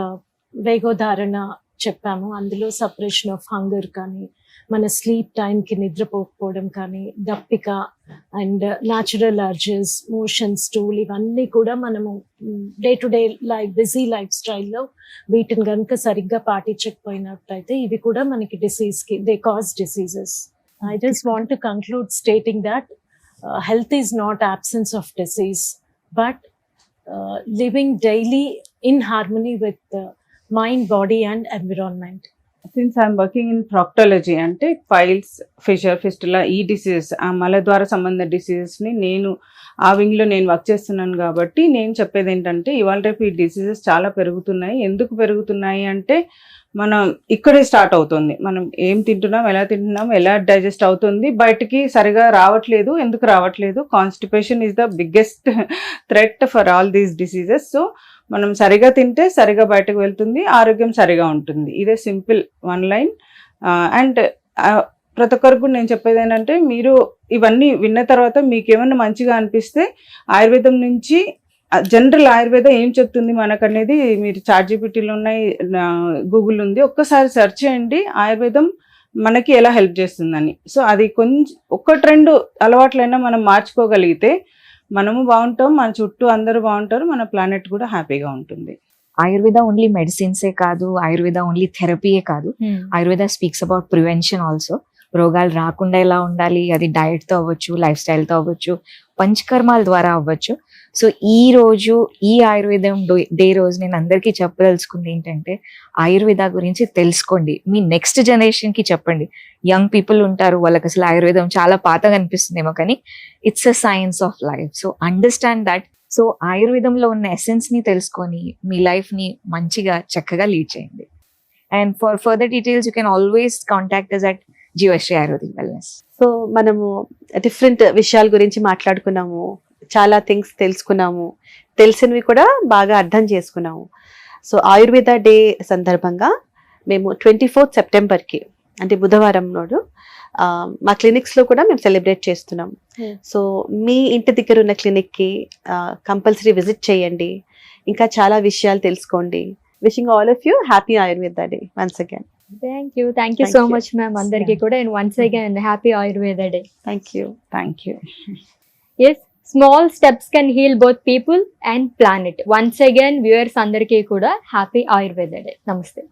వేగోధారణ చెప్పాము, అందులో separation of hunger కానీ మన sleep టైంకి నిద్రపోకపోవడం కానీ, దప్పిక and natural urges, motion stool, ఇవన్నీ కూడా మనము day to day life, busy లైఫ్ స్టైల్లో వీటిని కనుక సరిగ్గా పాటించకపోయినట్టయితే ఇవి కూడా మనకి డిసీజ్కి, they cause diseases. I just want to conclude stating that health is not absence of disease, but living daily in harmony with mind, body and environment. Since I'm working in ప్రాక్టాలజీ, అంటే ఫైల్స్, ఫిషర్, ఫిస్టులా, ఈ diseases, ఆ మలద్వార సంబంధ డిసీజెస్ని నేను ఆ వింగ్లో నేను work చేస్తున్నాను కాబట్టి నేను చెప్పేది ఏంటంటే ఇవాళ రేపు ఈ డిసీజెస్ చాలా పెరుగుతున్నాయి. ఎందుకు పెరుగుతున్నాయి అంటే మనం ఇక్కడే స్టార్ట్ అవుతుంది. మనం ఏం తింటున్నాం, ఎలా తింటున్నాం, ఎలా డైజెస్ట్ అవుతుంది, బయటికి సరిగా రావట్లేదు. ఎందుకు రావట్లేదు? Constipation is the biggest threat for all these diseases. So మనం సరిగా తింటే సరిగా బయటకు వెళ్తుంది, ఆరోగ్యం సరిగా ఉంటుంది. ఇదే సింపుల్ వన్ లైన్. అండ్ ప్రతి ఒక్కరికి నేను చెప్పేది ఏంటంటే మీరు ఇవన్నీ విన్న తర్వాత మీకు ఏమన్నా మంచిగా అనిపిస్తే ఆయుర్వేదం నుంచి జనరల్ ఆయుర్వేద ఏం చెప్తుంది మనకు అనేది మీరు ChatGPTలో ఉన్నాయి, గూగుల్ ఉంది, ఒక్కసారి సెర్చ్ చేయండి ఆయుర్వేదం మనకి ఎలా హెల్ప్ చేస్తుందని. సో అది కొంచెం ఒకటి రెండు అలవాట్లైనా మనం మార్చుకోగలిగితే మనము బాగుంటాం, మన చుట్టూ అందరూ బాగుంటారు, మన ప్లానెట్ కూడా హ్యాపీగా ఉంటుంది. ఆయుర్వేద ఓన్లీ మెడిసిన్సే కాదు, ఆయుర్వేద ఓన్లీ థెరపీయే కాదు. Ayurveda speaks about prevention also. రోగాలు రాకుండా ఎలా ఉండాలి, అది డయట్తో అవ్వచ్చు, లైఫ్ స్టైల్తో అవ్వచ్చు, పంచకర్మాల ద్వారా అవ్వచ్చు. సో ఈ రోజు ఈ ఆయుర్వేదం డే రోజు నేను అందరికీ చెప్పదలుచుకుంది ఏంటంటే ఆయుర్వేద గురించి తెలుసుకోండి, మీ నెక్స్ట్ జనరేషన్కి చెప్పండి. యంగ్ పీపుల్ ఉంటారు, వాళ్ళకి అసలు ఆయుర్వేదం చాలా పాతగా అనిపిస్తుందేమో, కానీ it's a science of life. So understand that. So ఆయుర్వేదంలో ఉన్న ఎసెన్స్ని తెలుసుకొని మీ లైఫ్ని మంచిగా చక్కగా లీడ్ చేయండి. And for further details you can always contact us at Jeevashri Ayurvedic wellness. So మనము డిఫరెంట్ విషయాల గురించి మాట్లాడుకున్నాము, చాలా థింగ్స్ తెలుసుకున్నాము, తెలిసినవి కూడా బాగా అర్థం చేసుకున్నాము. సో ఆయుర్వేద డే సందర్భంగా మేము 24th సెప్టెంబర్కి, అంటే బుధవారం నాడు మా క్లినిక్స్లో కూడా మేము సెలబ్రేట్ చేస్తున్నాం. సో మీ ఇంటి దగ్గర ఉన్న క్లినిక్కి కంపల్సరీ విజిట్ చేయండి, ఇంకా చాలా విషయాలు తెలుసుకోండి. Wishing all of you happy Ayurveda day once again. Thank you so much ma'am అందరికీ కూడా. And once again happy Ayurveda day. Thank you. Yes, small steps can heal both people and planet. Once again viewers అందరికీ కూడా happy Ayurveda day. నమస్తే.